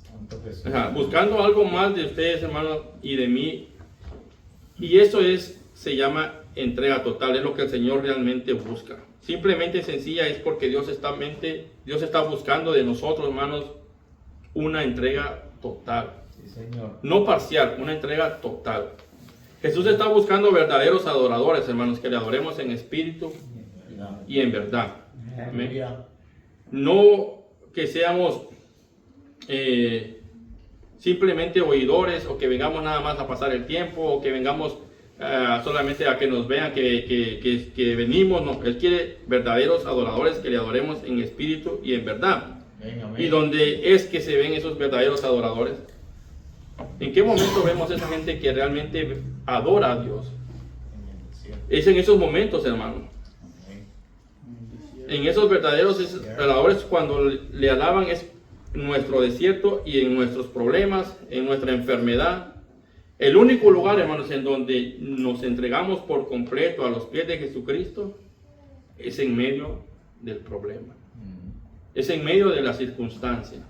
Santo Jesús.
Ajá, buscando algo más de ustedes, hermanos, y de mí. Y eso se llama entrega total, es lo que el Señor realmente busca. Simplemente sencilla es porque Dios está buscando de nosotros, hermanos, una entrega total.
Sí, Señor.
No parcial, una entrega total. Jesús está buscando verdaderos adoradores, hermanos, que le adoremos en espíritu y en verdad. Amén.
Aleluya.
No que seamos simplemente oidores o que vengamos nada más a pasar el tiempo o que vengamos solamente a que nos vean que venimos, no, Él quiere verdaderos adoradores que le adoremos en espíritu y en verdad. ¿Y dónde es que se ven esos verdaderos adoradores? ¿En qué momento vemos esa gente que realmente adora a Dios? Es en esos momentos, hermano. En esos verdaderos adoradores, cuando le alaban, es en nuestro desierto y en nuestros problemas, en nuestra enfermedad. El único lugar, hermanos, en donde nos entregamos por completo a los pies de Jesucristo es en medio del problema. Es en medio de la circunstancia.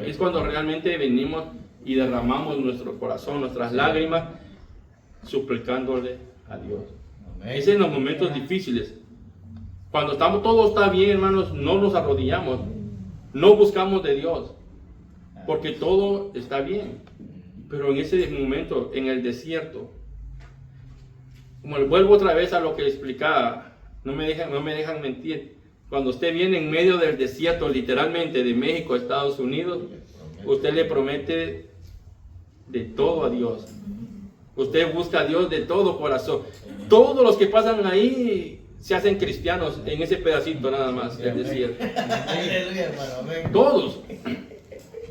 Es cuando realmente venimos y derramamos nuestro corazón, nuestras lágrimas, suplicándole a Dios. Es en los momentos difíciles. Cuando todo está bien, hermanos, no nos arrodillamos, no buscamos de Dios, porque todo está bien. Pero en ese momento, en el desierto, como vuelvo otra vez a lo que explicaba, no me dejan mentir. Cuando usted viene en medio del desierto, literalmente de México a Estados Unidos, usted le promete de todo a Dios. Usted busca a Dios de todo corazón. Todos los que pasan ahí se hacen cristianos en ese pedacito nada más del desierto. Todos.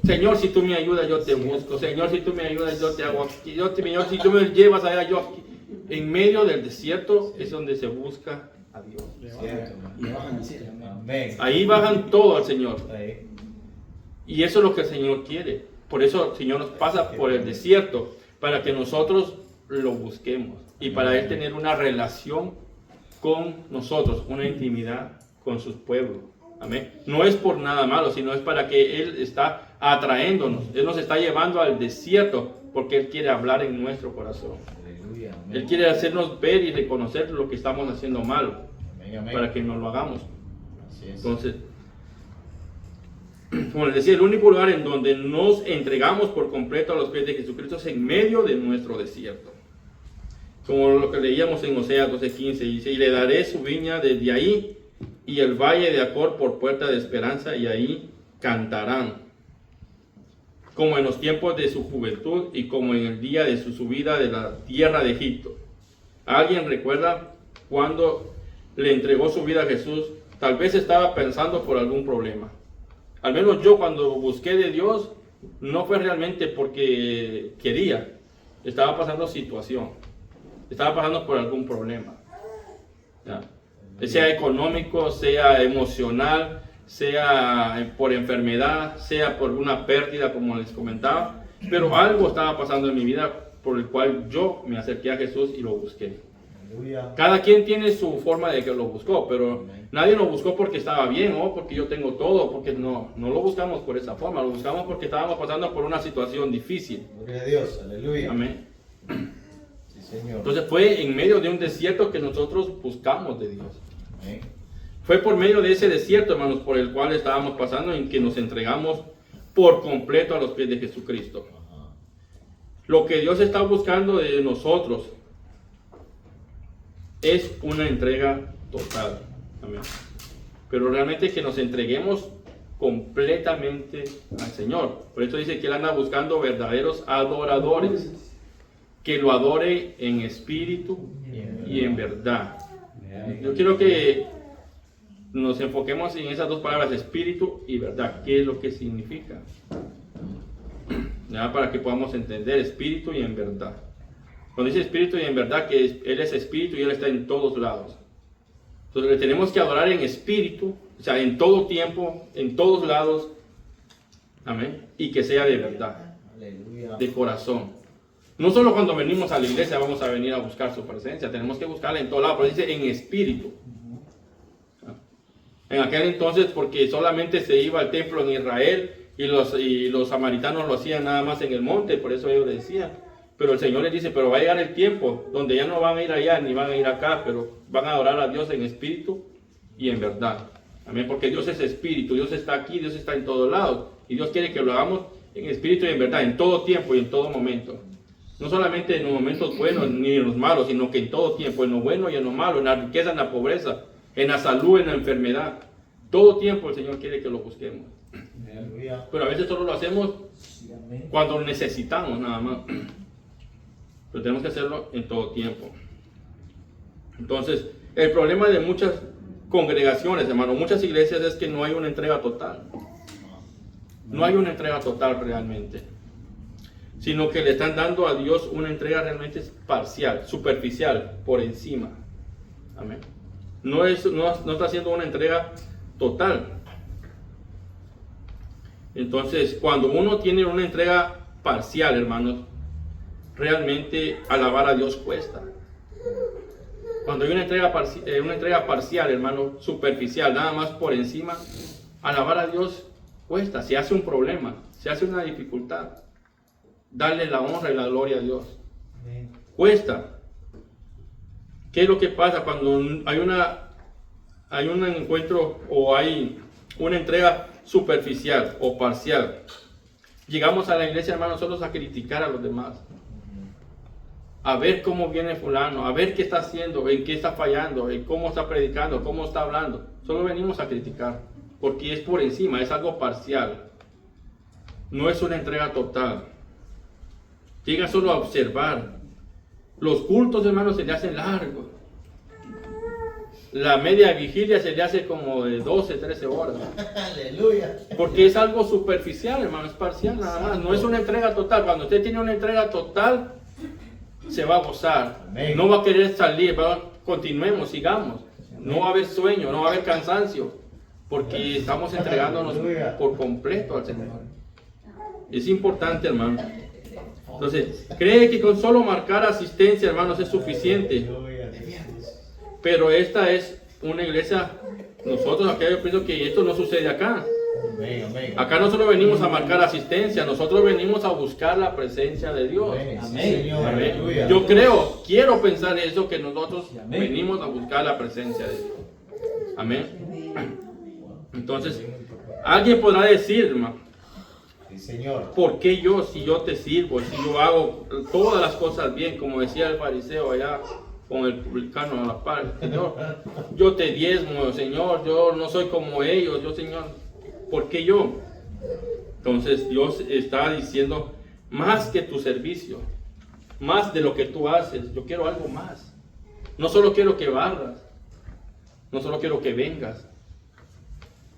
Señor, si tú me ayudas, yo te busco. Señor, si tú me ayudas, yo te hago aquí. Señor, si tú me llevas allá, yo aquí. En medio del desierto es donde se busca a Dios. Ahí bajan todo al Señor. Y eso es lo que el Señor quiere. Por eso el Señor nos pasa por el desierto, para que nosotros lo busquemos. Y para Él tener una relación con nosotros, una intimidad con sus pueblos. Amén. No es por nada malo, sino es para que Él está atraéndonos. Él nos está llevando al desierto porque Él quiere hablar en nuestro corazón. Aleluya, Él quiere hacernos ver y reconocer lo que estamos haciendo malo, para que no lo hagamos. Entonces, como les decía, el único lugar en donde nos entregamos por completo a los pies de Jesucristo es en medio de nuestro desierto. Como lo que leíamos en Oseas 12:15, dice: y le daré su viña desde ahí, y el valle de Acor por puerta de esperanza, y ahí cantarán, como en los tiempos de su juventud y como en el día de su subida de la tierra de Egipto. ¿Alguien recuerda cuando le entregó su vida a Jesús? Tal vez estaba pensando por algún problema. Al menos yo, cuando busqué de Dios, no fue realmente porque quería. Estaba pasando situación. Estaba pasando por algún problema. ¿Ya? Sea económico, sea emocional, sea por enfermedad, sea por una pérdida, como les comentaba. Pero algo estaba pasando en mi vida por el cual yo me acerqué a Jesús y lo busqué. Cada quien tiene su forma de que lo buscó, pero nadie lo buscó porque estaba bien o porque yo tengo todo, porque no lo buscamos por esa forma, lo buscamos porque estábamos pasando por una situación difícil.
Gloria a Dios, aleluya.
Amén.
Sí, Señor.
Entonces fue en medio de un desierto que nosotros buscamos de Dios.
Amén.
Fue por medio de ese desierto, hermanos, por el cual estábamos pasando, en que nos entregamos por completo a los pies de Jesucristo. Lo que Dios está buscando de nosotros es una entrega total. Amén. Pero realmente que nos entreguemos completamente al Señor. Por eso dice que Él anda buscando verdaderos adoradores, que lo adore en espíritu y en verdad. Yo quiero que nos enfoquemos en esas dos palabras, espíritu y verdad. ¿Qué es lo que significa? Ya, para que podamos entender espíritu y en verdad. Cuando dice espíritu y en verdad, que Él es espíritu y Él está en todos lados. Entonces le tenemos que adorar en espíritu, o sea, en todo tiempo, en todos lados. Amén. Y que sea de verdad, de corazón. No solo cuando venimos a la iglesia vamos a venir a buscar su presencia, tenemos que buscarla en todos lados, pero dice en espíritu. En aquel entonces, porque solamente se iba al templo en Israel y los samaritanos lo hacían nada más en el monte, por eso ellos decían. Pero el Señor les dice, pero va a llegar el tiempo donde ya no van a ir allá ni van a ir acá, pero van a adorar a Dios en espíritu y en verdad. Amén, porque Dios es espíritu, Dios está aquí, Dios está en todos lados. Y Dios quiere que lo hagamos en espíritu y en verdad, en todo tiempo y en todo momento. No solamente en los momentos buenos ni en los malos, sino que en todo tiempo, en lo bueno y en lo malo, en la riqueza, en la pobreza, en la salud, en la enfermedad. Todo tiempo el Señor quiere que lo busquemos. Pero a veces solo lo hacemos cuando necesitamos nada más. pero tenemos que hacerlo en todo tiempo. Entonces, el problema de muchas congregaciones, hermano, muchas iglesias, es que no hay una entrega total. No hay una entrega total realmente, sino que le están dando a Dios una entrega realmente parcial, superficial, por encima. Amén. No está haciendo una entrega total. Entonces, cuando uno tiene una entrega parcial, hermanos, realmente alabar a Dios cuesta. Cuando hay una entrega parcial, hermano, superficial, nada más por encima, alabar a Dios cuesta, se hace un problema, se hace una dificultad. Darle la honra y la gloria a Dios. Cuesta. ¿Qué es lo que pasa cuando hay un encuentro o hay una entrega superficial o parcial? Llegamos a la iglesia, hermanos, nosotros a criticar a los demás. A ver cómo viene fulano, a ver qué está haciendo, en qué está fallando, en cómo está predicando, cómo está hablando. Solo venimos a criticar, porque es por encima, es algo parcial. No es una entrega total. Llega solo a observar. Los cultos, hermanos, se le hacen largos. La media vigilia se le hace como de 12, 13 horas.
Aleluya.
Porque es algo superficial, hermano, es parcial nada más. No es una entrega total. Cuando usted tiene una entrega total, se va a gozar.
Amén.
No va a querer salir. Continuemos, sigamos. No va a haber sueño, no va a haber cansancio. Porque estamos entregándonos por completo al Señor. Es importante, hermano. Entonces, cree que con solo marcar asistencia, hermanos, es suficiente. Pero esta es una iglesia, nosotros acá yo pienso que esto no sucede acá. Acá no solo venimos a marcar asistencia, nosotros venimos a buscar la presencia de Dios.
Amén.
Amén. Yo quiero pensar eso, que nosotros venimos a buscar la presencia de Dios. Amén. Entonces, alguien podrá decir, hermano,
Señor,
¿por qué yo, si yo te sirvo, si yo hago todas las cosas bien, como decía el fariseo allá con el publicano a la par? Señor, yo te diezmo, Señor, yo no soy como ellos, yo, Señor, ¿por qué yo? Entonces Dios está diciendo, más que tu servicio, más de lo que tú haces, yo quiero algo más. No solo quiero que barras, no solo quiero que vengas,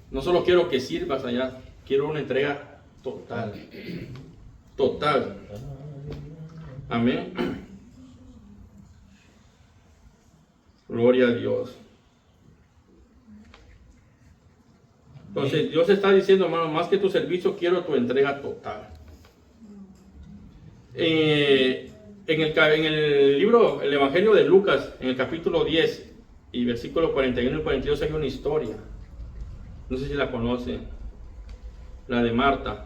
no solo quiero que sirvas allá, quiero una entrega total. Total. Amén. Gloria a Dios. Entonces Dios está diciendo, hermano, más que tu servicio, quiero tu entrega total. En el libro, el Evangelio de Lucas, en el capítulo 10 y versículo 41 y 42 hay una historia. No sé si la conocen. La de Marta.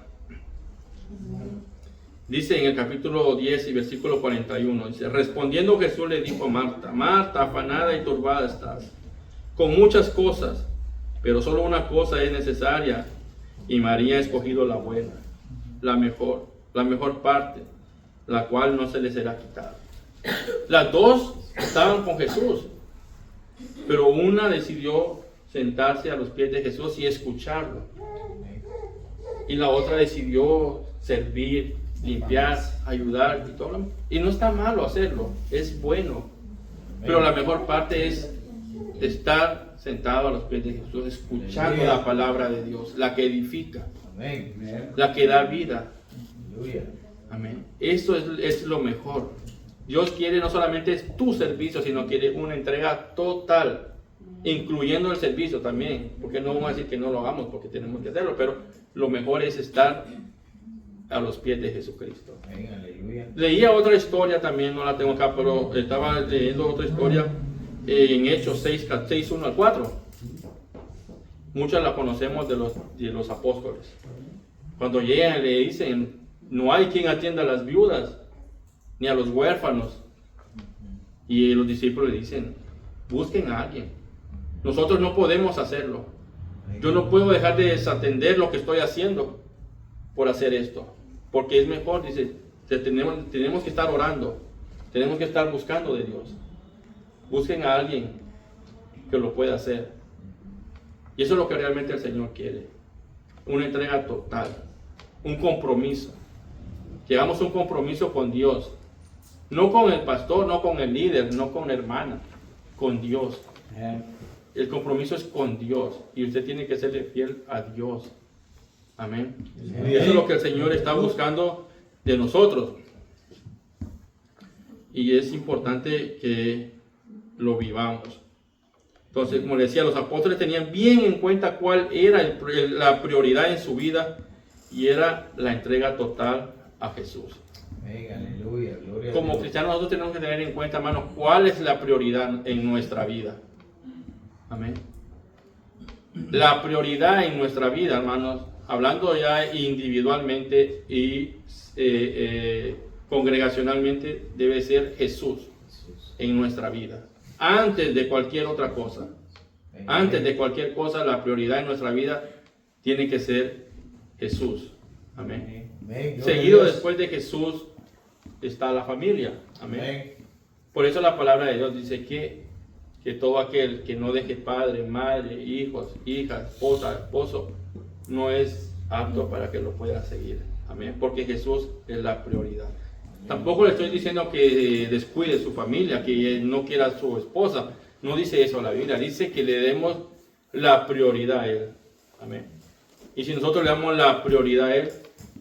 Dice en el capítulo 10 y versículo 41, dice, respondiendo Jesús le dijo a Marta, Marta, afanada y turbada estás con muchas cosas, pero solo una cosa es necesaria, y María ha escogido la buena, la mejor parte, la cual no se le será quitada. Las dos estaban con Jesús, pero una decidió sentarse a los pies de Jesús y escucharlo, y la otra decidió servir, limpiar, ayudar y todo. Y no está malo hacerlo, es bueno. Pero la mejor parte es estar sentado a los pies de Jesús, escuchando la palabra de Dios, la que edifica, la que da vida. Amén. Eso es lo mejor. Dios quiere no solamente tu servicio, sino quiere una entrega total, incluyendo el servicio también, porque no vamos a decir que no lo hagamos porque tenemos que hacerlo, pero lo mejor es estar a los pies de Jesucristo. Leía otra historia también, no la tengo acá, pero estaba leyendo otra historia en Hechos 6, 1 al 4. Muchas la conocemos de los apóstoles. Cuando llegan le dicen, no hay quien atienda a las viudas, ni a los huérfanos. Y los discípulos le dicen, busquen a alguien. Nosotros no podemos hacerlo. Yo no puedo dejar de desatender lo que estoy haciendo por hacer esto. Porque es mejor, dice, tenemos que estar orando. Tenemos que estar buscando de Dios. Busquen a alguien que lo pueda hacer. Y eso es lo que realmente el Señor quiere. Una entrega total. Un compromiso. Que hagamos un compromiso con Dios. No con el pastor, no con el líder, no con la hermana, con Dios. El compromiso es con Dios y usted tiene que serle fiel a Dios. Amén. Eso es lo que el Señor está buscando de nosotros. Y es importante que lo vivamos. Entonces, como le decía, los apóstoles tenían bien en cuenta cuál era la prioridad en su vida, y era la entrega total a Jesús.
Aleluya, gloria
Como cristianos nosotros tenemos que tener en cuenta, hermanos, cuál es la prioridad en nuestra vida. Amén. La prioridad en nuestra vida, hermanos, hablando ya individualmente y congregacionalmente, debe ser Jesús en nuestra vida. Antes de cualquier otra cosa. Antes de cualquier cosa, la prioridad en nuestra vida tiene que ser Jesús. Amén. Seguido después de Jesús está la familia. Amén. Por eso la palabra de Dios dice que todo aquel que no deje padre, madre, hijos, hijas, esposa, esposo, no es apto para que lo pueda seguir. Amén. Porque Jesús es la prioridad. Tampoco le estoy diciendo que descuide su familia, que no quiera a su esposa. No dice eso la Biblia. Dice que le demos la prioridad a Él. Amén. Y si nosotros le damos la prioridad a Él,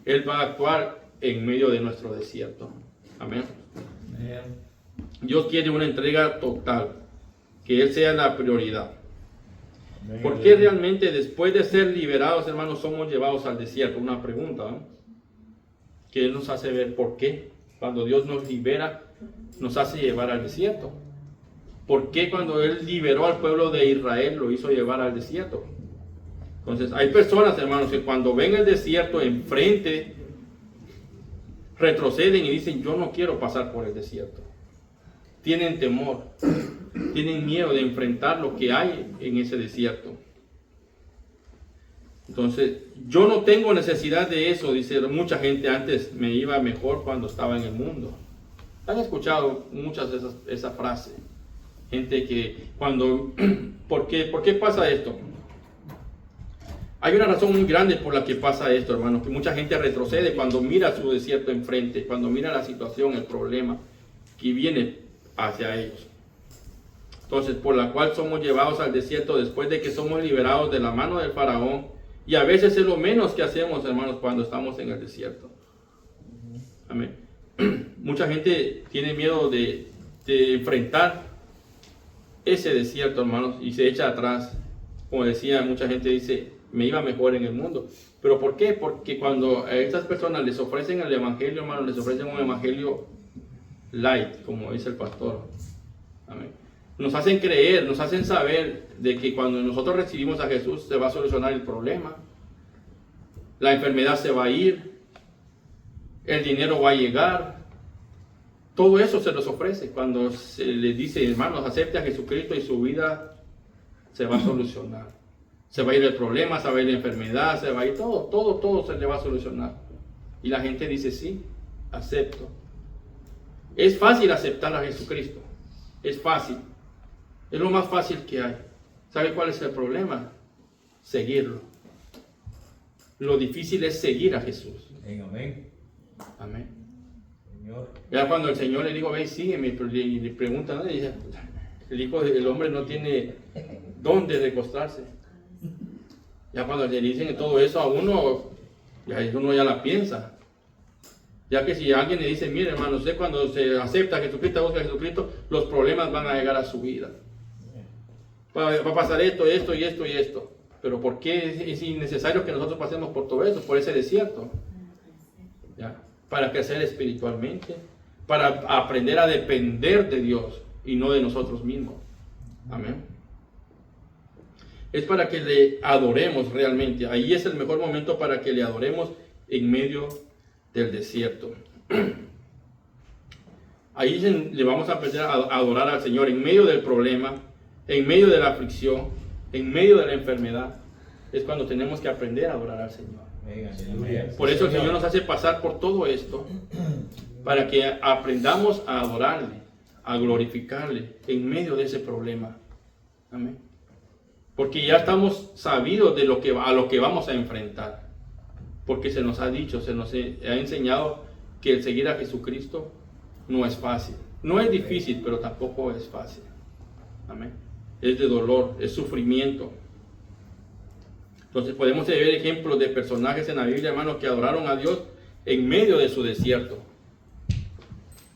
Él va a actuar en medio de nuestro desierto. Amén. Dios quiere una entrega total. Que Él sea la prioridad. ¿Por qué realmente después de ser liberados, hermanos, somos llevados al desierto? Una pregunta, ¿no? Que Él nos hace ver por qué. Cuando Dios nos libera, nos hace llevar al desierto. ¿Por qué cuando Él liberó al pueblo de Israel lo hizo llevar al desierto? Entonces, hay personas, hermanos, que cuando ven el desierto enfrente, retroceden y dicen, yo no quiero pasar por el desierto. Tienen temor, tienen miedo de enfrentar lo que hay en ese desierto. Entonces, yo no tengo necesidad de eso, dice mucha gente. Antes me iba mejor cuando estaba en el mundo. ¿Han escuchado muchas de esa frase? Gente que cuando... ¿Por qué pasa esto? Hay una razón muy grande por la que pasa esto, hermanos, que mucha gente retrocede cuando mira su desierto enfrente, cuando mira la situación, el problema que viene hacia ellos. Entonces, por la cual somos llevados al desierto después de que somos liberados de la mano del faraón. Y a veces es lo menos que hacemos, hermanos, cuando estamos en el desierto. Amén. Mucha gente tiene miedo de enfrentar ese desierto, hermanos, y se echa atrás. Como decía, mucha gente dice, me iba mejor en el mundo. ¿Pero por qué? Porque cuando a estas personas les ofrecen el evangelio, hermanos, les ofrecen un evangelio light, como dice el pastor. Amén. Nos hacen creer, nos hacen saber de que cuando nosotros recibimos a Jesús se va a solucionar el problema. La enfermedad se va a ir. El dinero va a llegar. Todo eso se nos ofrece cuando se les dice, hermanos, acepte a Jesucristo y su vida se va a solucionar. Se va a ir el problema, se va a ir la enfermedad, se va a ir todo se le va a solucionar. Y la gente dice, sí, acepto. Es fácil aceptar a Jesucristo. Es fácil. Es lo más fácil que hay. ¿Sabe cuál es el problema? Seguirlo. Lo difícil es seguir a Jesús.
Amén.
Amén.
Señor.
Ya cuando el Señor le dijo, ven, sígueme, y le preguntan, ¿no? Dice, el hijo del hombre no tiene dónde recostarse. Ya cuando le dicen todo eso a uno, uno ya la piensa. Ya que si alguien le dice, mire hermano, usted cuando se acepta a Jesucristo, busca a Jesucristo, los problemas van a llegar a su vida. Va a pasar esto y esto. Pero ¿por qué es innecesario que nosotros pasemos por todo eso, por ese desierto? ¿Ya? Para crecer espiritualmente, para aprender a depender de Dios y no de nosotros mismos. Amén. Es para que le adoremos realmente. Ahí es el mejor momento para que le adoremos en medio del desierto. Ahí le vamos a aprender a adorar al Señor en medio del problema, en medio de la aflicción, en medio de la enfermedad. Es cuando tenemos que aprender a adorar al Señor. Por eso el Señor nos hace pasar por todo esto, para que aprendamos a adorarle, a glorificarle en medio de ese problema. Amén. Porque ya estamos sabidos de a lo que vamos a enfrentar. Porque se nos ha dicho, se nos ha enseñado que el seguir a Jesucristo no es fácil. No es difícil, pero tampoco es fácil. Amén. Es de dolor, es sufrimiento. Entonces podemos ver ejemplos de personajes en la Biblia, hermanos, que adoraron a Dios en medio de su desierto.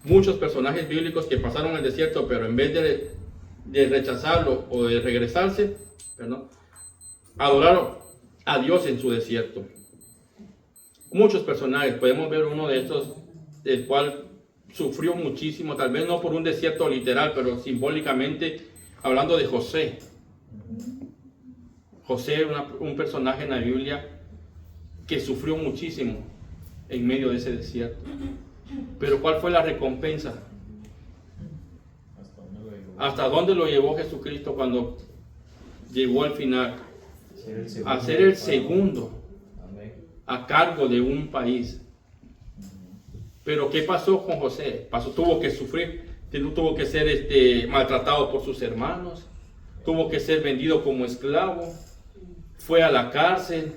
Muchos personajes bíblicos que pasaron el desierto, pero en vez de rechazarlo o de regresarse, adoraron a Dios en su desierto. Muchos personajes, podemos ver uno de estos, el cual sufrió muchísimo, tal vez no por un desierto literal, pero simbólicamente, hablando de José. José, un personaje en la Biblia que sufrió muchísimo en medio de ese desierto. Pero ¿cuál fue la recompensa? ¿Hasta dónde lo llevó Jesucristo cuando llegó al final? A ser el segundo a cargo de un país. Pero ¿qué pasó con José? Tuvo que sufrir, tuvo que ser maltratado por sus hermanos, tuvo que ser vendido como esclavo, fue a la cárcel,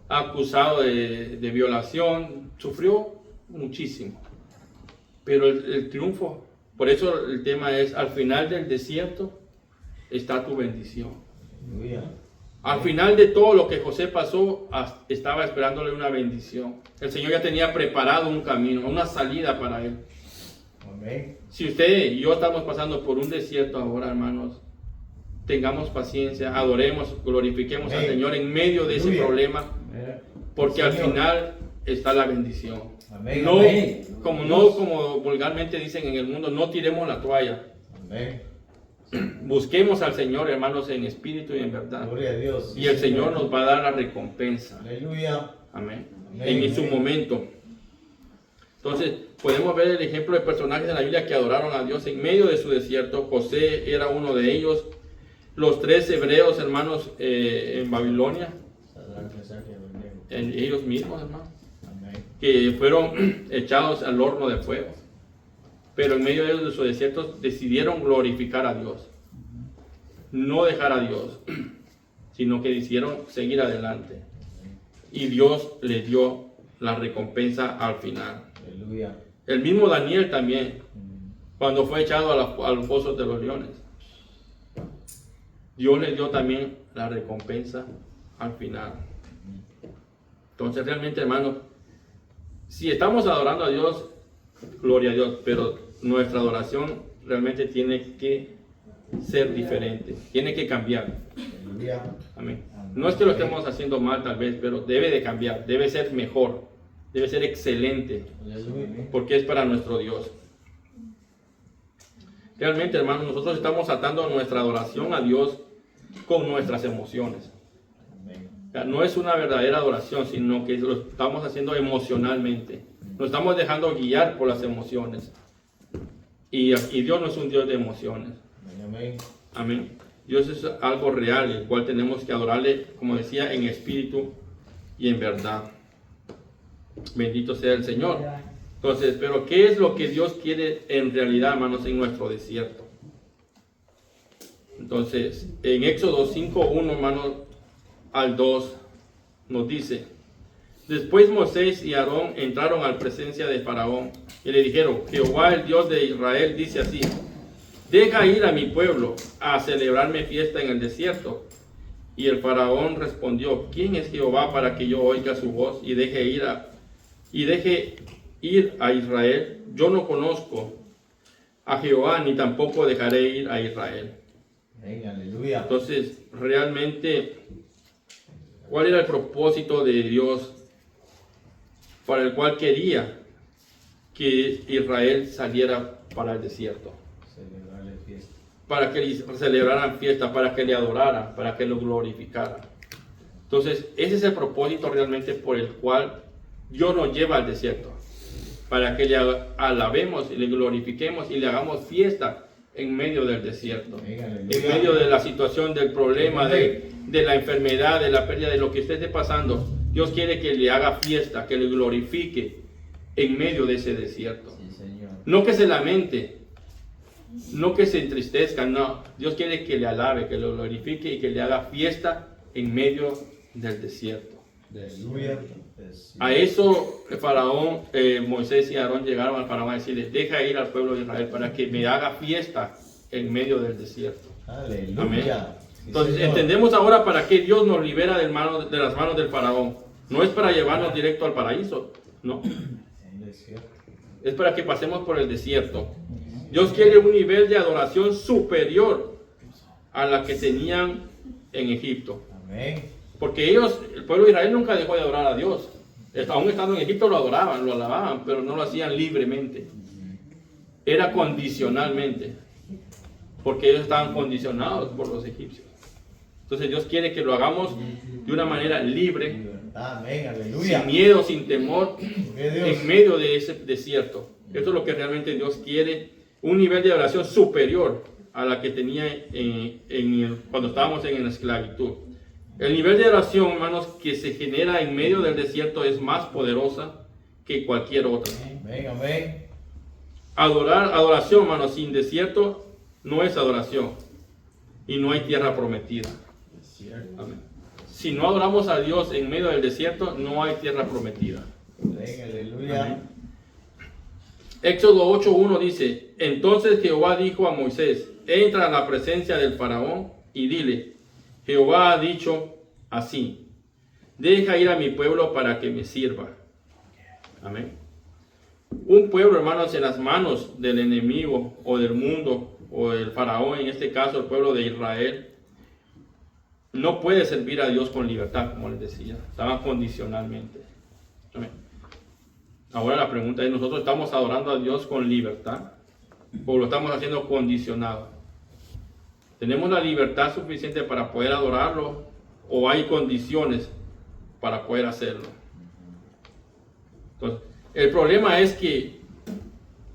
acusado de violación, sufrió muchísimo. Pero el triunfo, por eso el tema es, al final del desierto está tu bendición. Al final de todo lo que José pasó, estaba esperándole una bendición. El Señor ya tenía preparado un camino, una salida para él. Amén. Si usted y yo estamos pasando por un desierto ahora, hermanos, tengamos paciencia, adoremos, glorifiquemos al Señor en medio de ese problema, porque al final está la bendición. Amén. No como vulgarmente dicen en el mundo, no tiremos la toalla. Amén. Busquemos al Señor, hermanos, en espíritu y en verdad. Gloria a Dios. Y el Señor nos va a dar la recompensa. Aleluya. Amén. En su momento. Entonces, podemos ver el ejemplo de personajes en la Biblia que adoraron a Dios en medio de su desierto. José era uno de ellos. Los 3 hebreos, hermanos, en Babilonia. Ellos mismos, hermanos. Que fueron echados al horno de fuego. Pero en medio de su desierto decidieron glorificar a Dios. No dejar a Dios, sino que decidieron seguir adelante. Y Dios les dio la recompensa al final. Aleluya. El mismo Daniel también, cuando fue echado a los pozos de los leones, Dios les dio también la recompensa al final. Entonces realmente, hermanos, si estamos adorando a Dios, gloria a Dios, pero nuestra adoración realmente tiene que ser diferente, tiene que cambiar. Amén. No es que lo estemos haciendo mal tal vez, pero debe de cambiar, debe ser mejor, debe ser excelente, porque es para nuestro Dios. Realmente, hermanos, nosotros estamos atando nuestra adoración a Dios con nuestras emociones. No es una verdadera adoración, sino que lo estamos haciendo emocionalmente. Nos estamos dejando guiar por las emociones. Y Dios no es un Dios de emociones. Amén. Amén. Dios es algo real, el cual tenemos que adorarle, como decía, en espíritu y en verdad. Bendito sea el Señor. Entonces, pero ¿qué es lo que Dios quiere en realidad, hermanos, en nuestro desierto? Entonces, en Éxodo 5:1, hermanos, al 2, nos dice: después Moisés y Aarón entraron a la presencia de Faraón y le dijeron: Jehová, el Dios de Israel, dice así: deja ir a mi pueblo a celebrarme fiesta en el desierto. Y el Faraón respondió: ¿quién es Jehová para que yo oiga su voz y deje ir a Israel? Yo no conozco a Jehová, ni tampoco dejaré ir a Israel. Aleluya. Entonces, realmente, ¿cuál era el propósito de Dios para el cual quería que Israel saliera para el desierto? Celebrarle fiesta. Para que celebraran fiesta, para que le adoraran, para que lo glorificaran. Entonces, ese es el propósito realmente por el cual Dios nos lleva al desierto. Para que le alabemos y le glorifiquemos y le hagamos fiesta en medio del desierto. En medio de la situación, del problema, de la enfermedad, de la pérdida, de lo que usted esté pasando. Dios quiere que le haga fiesta, que le glorifique en medio de ese desierto. Sí, Señor. No que se lamente, no que se entristezca, no. Dios quiere que le alabe, que lo glorifique y que le haga fiesta en medio del desierto. Aleluya. A eso el faraón, Moisés y Aarón llegaron al faraón a decirle, deja ir al pueblo de Israel para que me haga fiesta en medio del desierto.
Aleluya.
Amén.
Sí,
Entonces
Señor.
entendemos ahora para qué Dios nos libera de las manos del faraón. No es para llevarnos directo al paraíso, no. Es para que pasemos por el desierto. Dios quiere un nivel de adoración superior a la que tenían en Egipto.
Amén.
Porque ellos, el pueblo de Israel nunca dejó de adorar a Dios. Aún estando en Egipto lo adoraban, lo alababan, pero no lo hacían libremente. Era condicionalmente. Porque ellos estaban condicionados por los egipcios. Entonces Dios quiere que lo hagamos de una manera libre,
Amén. Aleluya.
sin miedo, sin temor,
Dios.
en medio de ese desierto. Esto es lo que realmente Dios quiere, un nivel de oración superior a la que tenía cuando estábamos en la esclavitud. El nivel de oración, hermanos, que se genera en medio del desierto es más poderosa que cualquier otra.
Amén. Amén.
Adoración, hermanos, sin desierto no es adoración y no hay tierra prometida. Amén. Si no adoramos a Dios en medio del desierto, no hay tierra prometida.
Amén. Aleluya.
Amén. Éxodo 8:1 dice, entonces Jehová dijo a Moisés, entra a la presencia del faraón y dile, Jehová ha dicho así, deja ir a mi pueblo para que me sirva. Amén. Un pueblo, hermanos, en las manos del enemigo o del mundo o del faraón, en este caso el pueblo de Israel, no puede servir a Dios con libertad, como les decía, estaban condicionalmente. Amén. Ahora la pregunta es, ¿nosotros estamos adorando a Dios con libertad o lo estamos haciendo condicionado? ¿Tenemos la libertad suficiente para poder adorarlo o hay condiciones para poder hacerlo? Entonces, el problema es que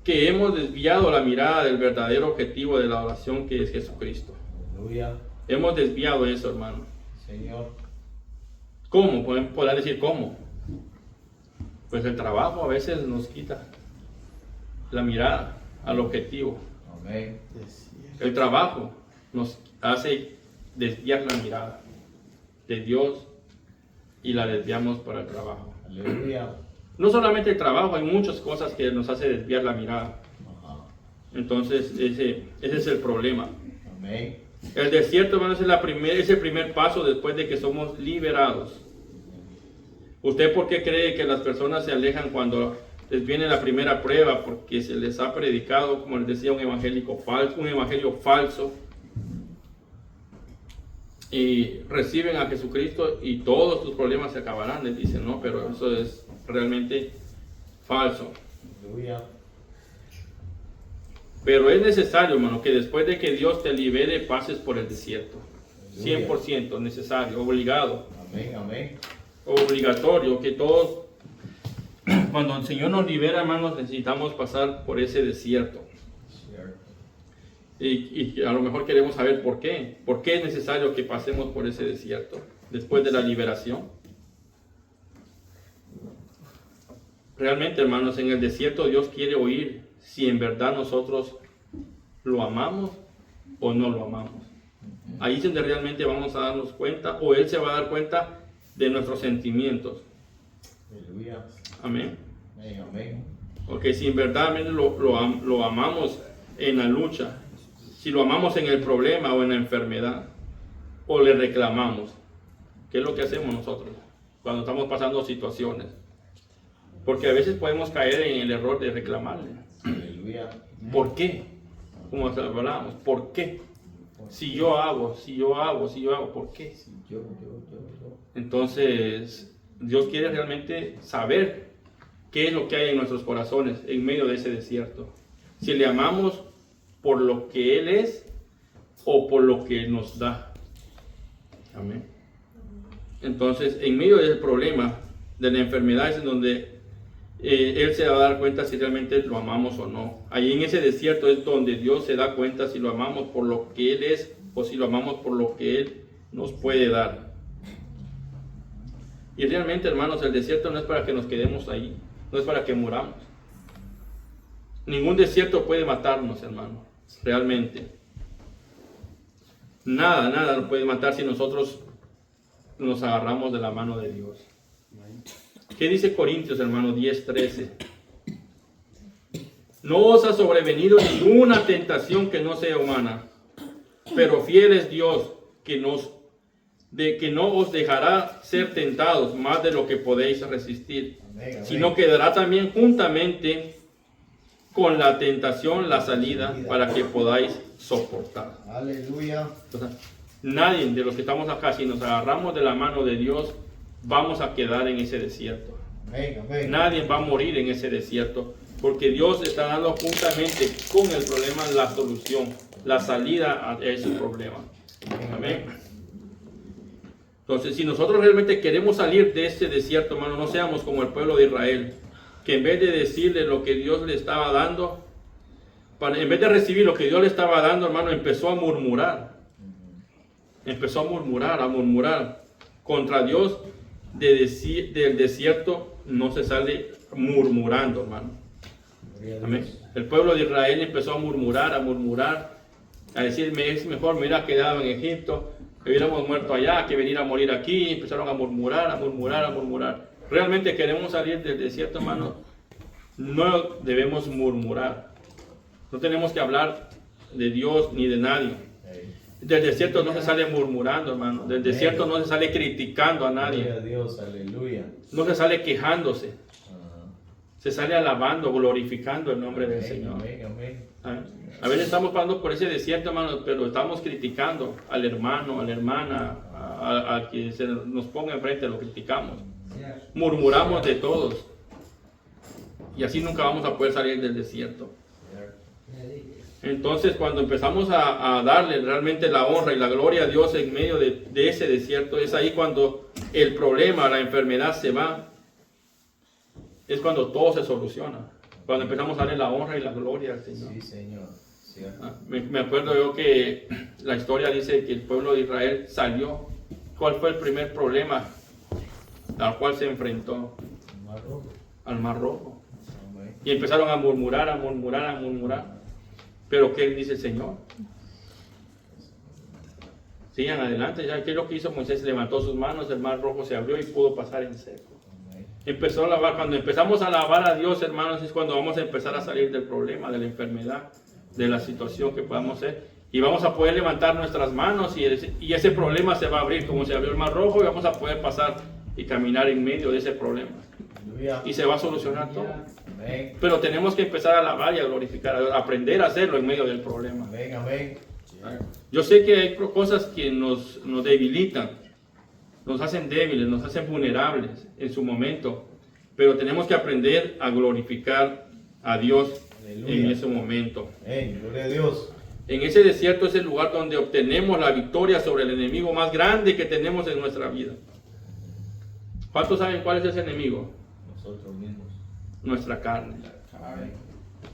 hemos desviado la mirada del verdadero objetivo de la adoración, que es Jesucristo.
Aleluya.
Hemos desviado eso, hermano.
Señor.
¿Cómo? Podrán decir, ¿cómo? Pues el trabajo a veces nos quita la mirada al objetivo.
Amén.
El trabajo nos hace desviar la mirada de Dios y la desviamos para el trabajo.
Aleluya.
No solamente el trabajo, hay muchas cosas que nos hace desviar la mirada.
Ajá.
Entonces ese es el problema.
Amén.
El desierto, hermanos, es el primer paso después de que somos liberados. ¿Usted por qué cree que las personas se alejan cuando les viene la primera prueba? Porque se les ha predicado, como les decía, un evangelio falso. Y reciben a Jesucristo y todos tus problemas se acabarán. Les dicen, no, pero eso es realmente falso.
Aleluya.
Pero es necesario, hermano, que después de que Dios te libere, pases por el desierto.
Aleluya.
100% necesario, obligado.
Amén. Amén.
Obligatorio, que todos, cuando el Señor nos libera, hermanos, necesitamos pasar por ese desierto.
Cierto.
Y a lo mejor queremos saber por qué. ¿Por qué es necesario que pasemos por ese desierto después de la liberación? Realmente, hermanos, en el desierto Dios quiere oír si en verdad nosotros lo amamos o no lo amamos. Ahí es donde realmente vamos a darnos cuenta, o Él se va a dar cuenta de nuestros sentimientos.
Aleluya.
Amén.
Amén. Amén.
Porque si en verdad lo amamos en la lucha, si lo amamos en el problema o en la enfermedad, o le reclamamos, ¿qué es lo que hacemos nosotros cuando estamos pasando situaciones? Porque a veces podemos caer en el error de reclamarle.
Aleluya.
¿Por qué? Como hablábamos, ¿por qué? Si yo hago, ¿por qué?
Yo.
Entonces, Dios quiere realmente saber qué es lo que hay en nuestros corazones en medio de ese desierto. Si le amamos por lo que Él es o por lo que Él nos da. Amén. Entonces, en medio del problema, de la enfermedad, es en donde Él se va a dar cuenta si realmente lo amamos o no. Ahí en ese desierto es donde Dios se da cuenta si lo amamos por lo que Él es o si lo amamos por lo que Él nos puede dar. Y realmente, hermanos, el desierto no es para que nos quedemos ahí, no es para que muramos. Ningún desierto puede matarnos, hermano, realmente. Nada nos puede matar si nosotros nos agarramos de la mano de Dios. ¿Qué dice Corintios, hermano? 10:13. No os ha sobrevenido ninguna tentación que no sea humana, pero fiel es Dios que no os dejará ser tentados más de lo que podéis resistir,
Amén.
sino que dará también juntamente con la tentación la salida para que podáis soportar.
Aleluya.
Entonces, nadie de los que estamos acá, si nos agarramos de la mano de Dios, vamos a quedar en ese desierto.
Amén, amén.
Nadie va a morir en ese desierto, porque Dios está dando juntamente con el problema la solución, la salida a ese problema. Amén. Entonces, si nosotros realmente queremos salir de este desierto, hermano, no seamos como el pueblo de Israel, que en vez de decirle lo que Dios le estaba dando, en vez de recibir lo que Dios le estaba dando, hermano, empezó a murmurar. Empezó a murmurar contra Dios. Del desierto no se sale murmurando, hermano. Amén. El pueblo de Israel empezó a murmurar, a decirme, es mejor me hubiera quedado en Egipto, que hubiéramos muerto allá, que venir a morir aquí. Empezaron a murmurar. Realmente queremos salir del desierto, hermano. No debemos murmurar. No tenemos que hablar de Dios ni de nadie. Del desierto no se sale murmurando, hermano. Del desierto no se sale criticando a nadie.
Gloria a Dios, aleluya.
No se sale quejándose. Se sale alabando, glorificando el nombre del Señor.
Amén, amén.
¿Ah? A veces estamos pasando por ese desierto, hermano, pero estamos criticando al hermano, a la hermana, a que se nos ponga enfrente, lo criticamos. Murmuramos de todos. Y así nunca vamos a poder salir del desierto. Entonces, cuando empezamos a darle realmente la honra y la gloria a Dios en medio de ese desierto, es ahí cuando el problema, la enfermedad se va. Es cuando todo se soluciona. Cuando empezamos a darle la honra y la gloria al Señor.
Sí, Señor.
Me acuerdo yo que la historia dice que el pueblo de Israel salió. ¿Cuál fue el primer problema al cual se enfrentó? Al Mar Rojo. Y empezaron a murmurar. Pero ¿qué dice el Señor? Sigan adelante. Ya, ¿qué es lo que hizo Moisés? Levantó sus manos, el Mar Rojo se abrió y pudo pasar en seco. Empezó a lavar. Cuando empezamos a lavar a Dios, hermanos, es cuando vamos a empezar a salir del problema, de la enfermedad, de la situación que podamos ser. Y vamos a poder levantar nuestras manos y ese problema se va a abrir como se abrió el Mar Rojo, y vamos a poder pasar y caminar en medio de ese problema. Y se va a solucionar todo. Pero tenemos que empezar a alabar y a glorificar, a aprender a hacerlo en medio del problema.
Amén, amén.
Yo sé que hay cosas que nos debilitan, nos hacen débiles, nos hacen vulnerables en su momento, pero tenemos que aprender a glorificar a Dios. Aleluya. En ese momento.
Gloria a Dios.
En ese desierto es el lugar donde obtenemos la victoria sobre el enemigo más grande que tenemos en nuestra vida. ¿Cuántos saben cuál es ese enemigo?
Nosotros mismos.
Nuestra carne.
Amén.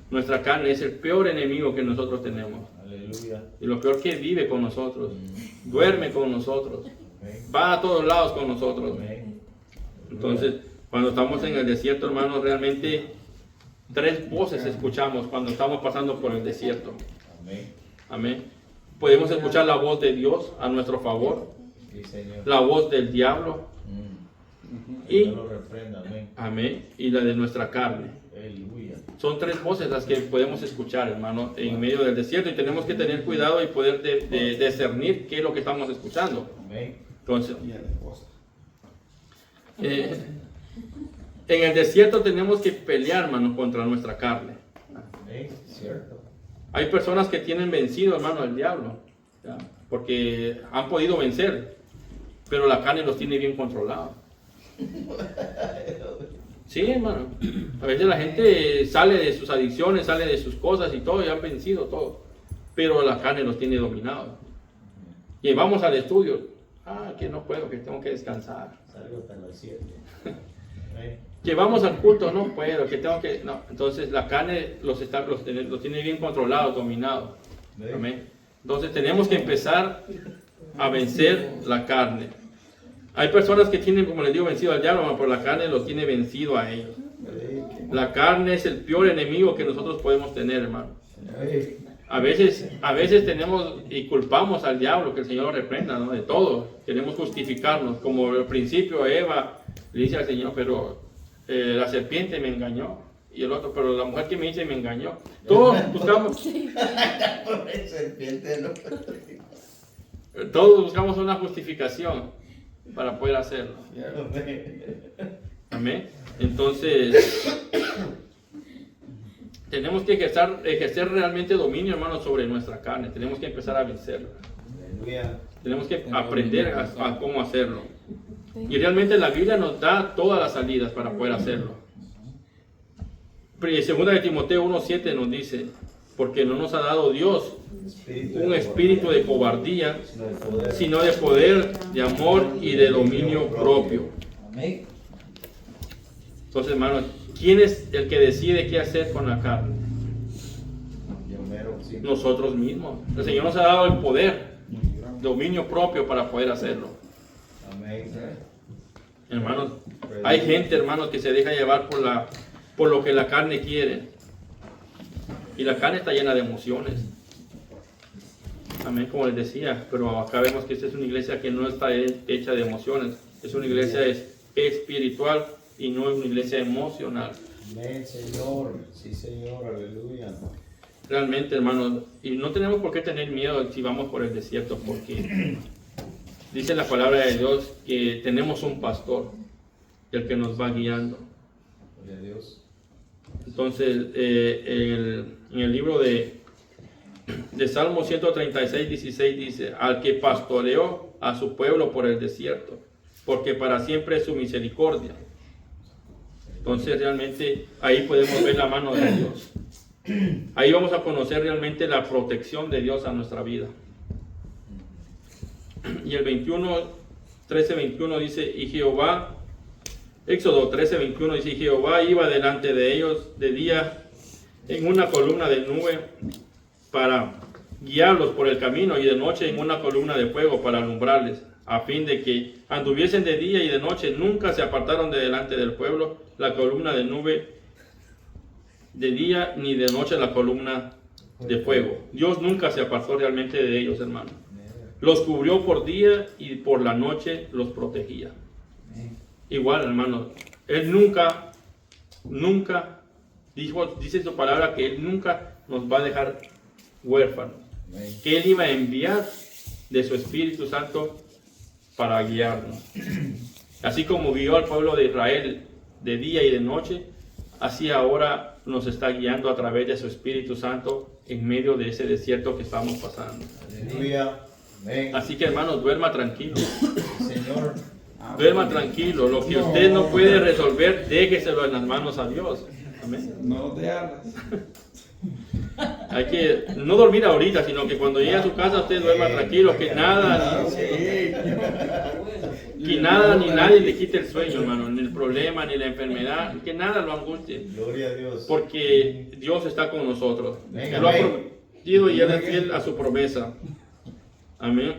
Nuestra carne es el peor enemigo que nosotros tenemos.
Aleluya.
Y lo peor que vive con nosotros, duerme con nosotros, va a todos lados con nosotros. Entonces, cuando estamos en el desierto, hermanos, realmente 3 voces escuchamos cuando estamos pasando por el desierto. Amén. Podemos escuchar la voz de Dios a nuestro favor, la voz del diablo y, amén, y la de nuestra carne. Son 3 voces las que podemos escuchar, hermano, en medio del desierto, y tenemos que tener cuidado y poder discernir qué es lo que estamos escuchando. Entonces, en el desierto tenemos que pelear, hermano, contra nuestra carne. Hay personas que tienen vencido, hermano, al diablo, ¿ya? Porque han podido vencer, pero la carne los tiene bien controlados. Sí, hermano. A veces la gente sale de sus adicciones, sale de sus cosas y todo, y han vencido todo, pero la carne los tiene dominados. Y vamos al estudio. Que no puedo, que tengo que descansar.
Salgo hasta las 7.
Que vamos al culto, no puedo, que tengo que... No. Entonces la carne los tiene bien controlados, dominados. Amén. Entonces tenemos que empezar a vencer la carne. Hay personas que tienen, como les digo, vencido al diablo, pero la carne los tiene vencido a ellos. La carne es el peor enemigo que nosotros podemos tener, hermano. A veces tenemos y culpamos al diablo, que el Señor lo reprenda, ¿no? De todo. Queremos justificarnos, como al principio Eva le dice al Señor, pero la serpiente me engañó. Y el otro, pero la mujer que me dice me engañó. Todos buscamos,
Pobre serpiente, ¿no?
todos buscamos una justificación para poder hacerlo. Amén. Entonces, tenemos que ejercer realmente dominio, hermanos, sobre nuestra carne. Tenemos que empezar a vencerla.
Aleluya.
Tenemos que aprender a cómo hacerlo. Y realmente la Biblia nos da todas las salidas para poder hacerlo. Segunda de Timoteo 1:7 nos dice, porque no nos ha dado Dios un espíritu de cobardía, sino de poder, de amor y de dominio propio.
Amén.
Entonces, hermanos, ¿quién es el que decide qué hacer con la carne?
Yo mero, sí.
Nosotros mismos. El Señor nos ha dado el poder, dominio propio para poder hacerlo.
Amén.
Hermanos, hay gente, hermanos, que se deja llevar por lo que la carne quiere. Y la carne está llena de emociones. Amén, como les decía. Pero acá vemos que esta es una iglesia que no está hecha de emociones. Es una iglesia espiritual y no es una iglesia emocional.
Amén, Señor. Sí, Señor. Aleluya.
Realmente, hermanos, y no tenemos por qué tener miedo si vamos por el desierto, porque dice la palabra de Dios que tenemos un pastor, el que nos va guiando.
Gloria a Dios.
Entonces, en el libro de Salmo 136, 16 dice, al que pastoreó a su pueblo por el desierto, porque para siempre es su misericordia. Entonces, realmente, ahí podemos ver la mano de Dios. Ahí vamos a conocer realmente la protección de Dios a nuestra vida. Y el 13:21 dice, y Jehová, Éxodo 13:21 dice, y Jehová iba delante de ellos de día en una columna de nube para guiarlos por el camino, y de noche en una columna de fuego para alumbrarles, a fin de que anduviesen de día y de noche. Nunca se apartaron de delante del pueblo la columna de nube de día, ni de noche la columna de fuego. Dios nunca se apartó realmente de ellos, hermano. Los cubrió por día y por la noche los protegía. Igual, hermano, Él nunca dice su palabra que Él nunca nos va a dejar huérfanos. Que Él iba a enviar de su Espíritu Santo para guiarnos. Así como guió al pueblo de Israel de día y de noche, así ahora nos está guiando a través de su Espíritu Santo en medio de ese desierto que estamos pasando.
Aleluya. Amén.
Así que, hermanos, duerma tranquilo.
Señor.
Duerma tranquilo. Lo que usted no puede resolver, déjeselo en las manos a Dios. Amén.
No te hagas.
Hay que no dormir ahorita, sino que cuando llegue a su casa usted duerma tranquilo, que nada ni nadie le quite el sueño, hermano, ni el problema, ni la enfermedad, que nada lo angustie,
Gloria a Dios.
porque Dios está con nosotros.
Venga,
Él lo ha
amén.
prometido y Él es fiel a su promesa. Amén.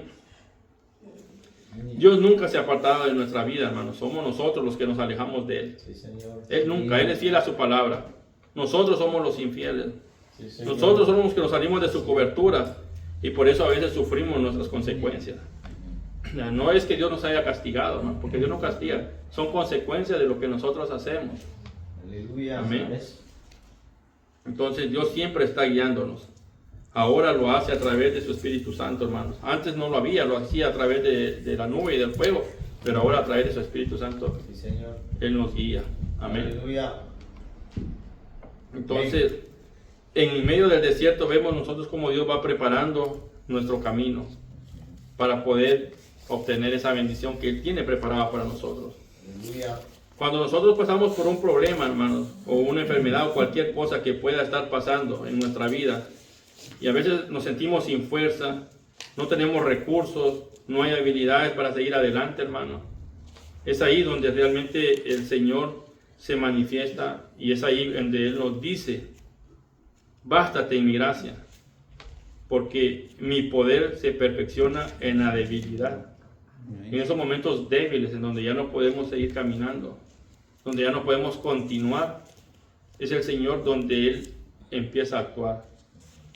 Dios nunca se ha apartado de nuestra vida, hermano. Somos nosotros los que nos alejamos de Él.
Sí, Señor.
Él nunca, Él es fiel a su palabra. Nosotros somos los infieles.
Sí, Señor.
Nosotros somos los que nos salimos de su cobertura y por eso a veces sufrimos nuestras consecuencias. No es que Dios nos haya castigado, ¿no? Porque Dios no castiga, son consecuencias de lo que nosotros hacemos.
Aleluya.
Amén. Entonces Dios siempre está guiándonos. Ahora lo hace a través de su Espíritu Santo, hermanos. Antes no lo había, lo hacía a través de la nube y del fuego, pero ahora a través de su Espíritu Santo
Sí, Señor.
Él nos guía. Amén.
Aleluya.
Entonces, en medio del desierto vemos nosotros cómo Dios va preparando nuestro camino para poder obtener esa bendición que Él tiene preparada para nosotros.
Aleluya.
Cuando nosotros pasamos por un problema, hermanos, o una enfermedad o cualquier cosa que pueda estar pasando en nuestra vida, y a veces nos sentimos sin fuerza, no tenemos recursos, no hay habilidades para seguir adelante, hermano. Es ahí donde realmente el Señor se manifiesta y es ahí donde Él nos dice, bástate en mi gracia, porque mi poder se perfecciona en la debilidad. En esos momentos débiles, en donde ya no podemos seguir caminando, donde ya no podemos continuar, es el Señor donde Él empieza a actuar.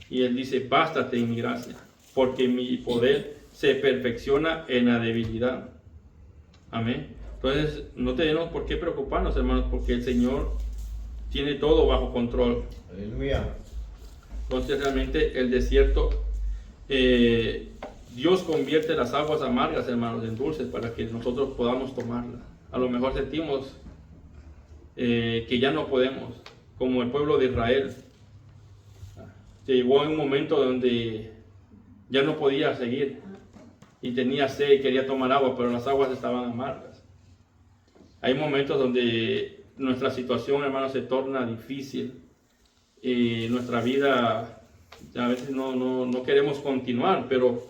Y Él dice, bástate en mi gracia, porque mi poder se perfecciona en la debilidad. Amén. Entonces, no tenemos por qué preocuparnos, hermanos, porque el Señor tiene todo bajo control.
Aleluya.
Entonces, realmente el desierto, Dios convierte las aguas amargas, hermanos, en dulces para que nosotros podamos tomarlas. A lo mejor sentimos que ya no podemos, como el pueblo de Israel. Llegó en un momento donde ya no podía seguir y tenía sed y quería tomar agua, pero las aguas estaban amargas. Hay momentos donde nuestra situación, hermanos, se torna difícil y nuestra vida a veces no queremos continuar, pero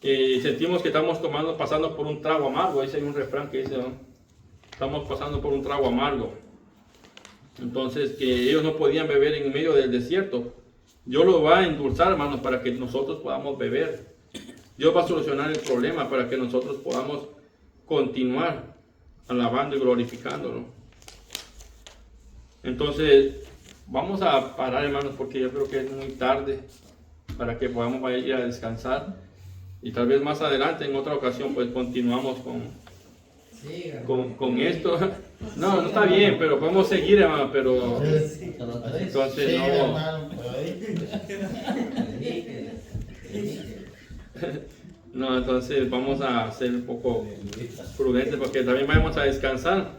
sentimos que estamos pasando por un trago amargo. Ahí hay un refrán que dice, ¿no? Estamos pasando por un trago amargo. Entonces, que ellos no podían beber en medio del desierto. Dios lo va a endulzar, hermanos, para que nosotros podamos beber. Dios va a solucionar el problema para que nosotros podamos continuar alabando y glorificándolo. Entonces, vamos a parar, hermanos, porque yo creo que es muy tarde para que podamos ir a descansar. Y tal vez más adelante, en otra ocasión, pues continuamos con esto. No está bien, pero podemos seguir, hermano, pero entonces no, entonces vamos a ser un poco prudentes porque también vamos a descansar.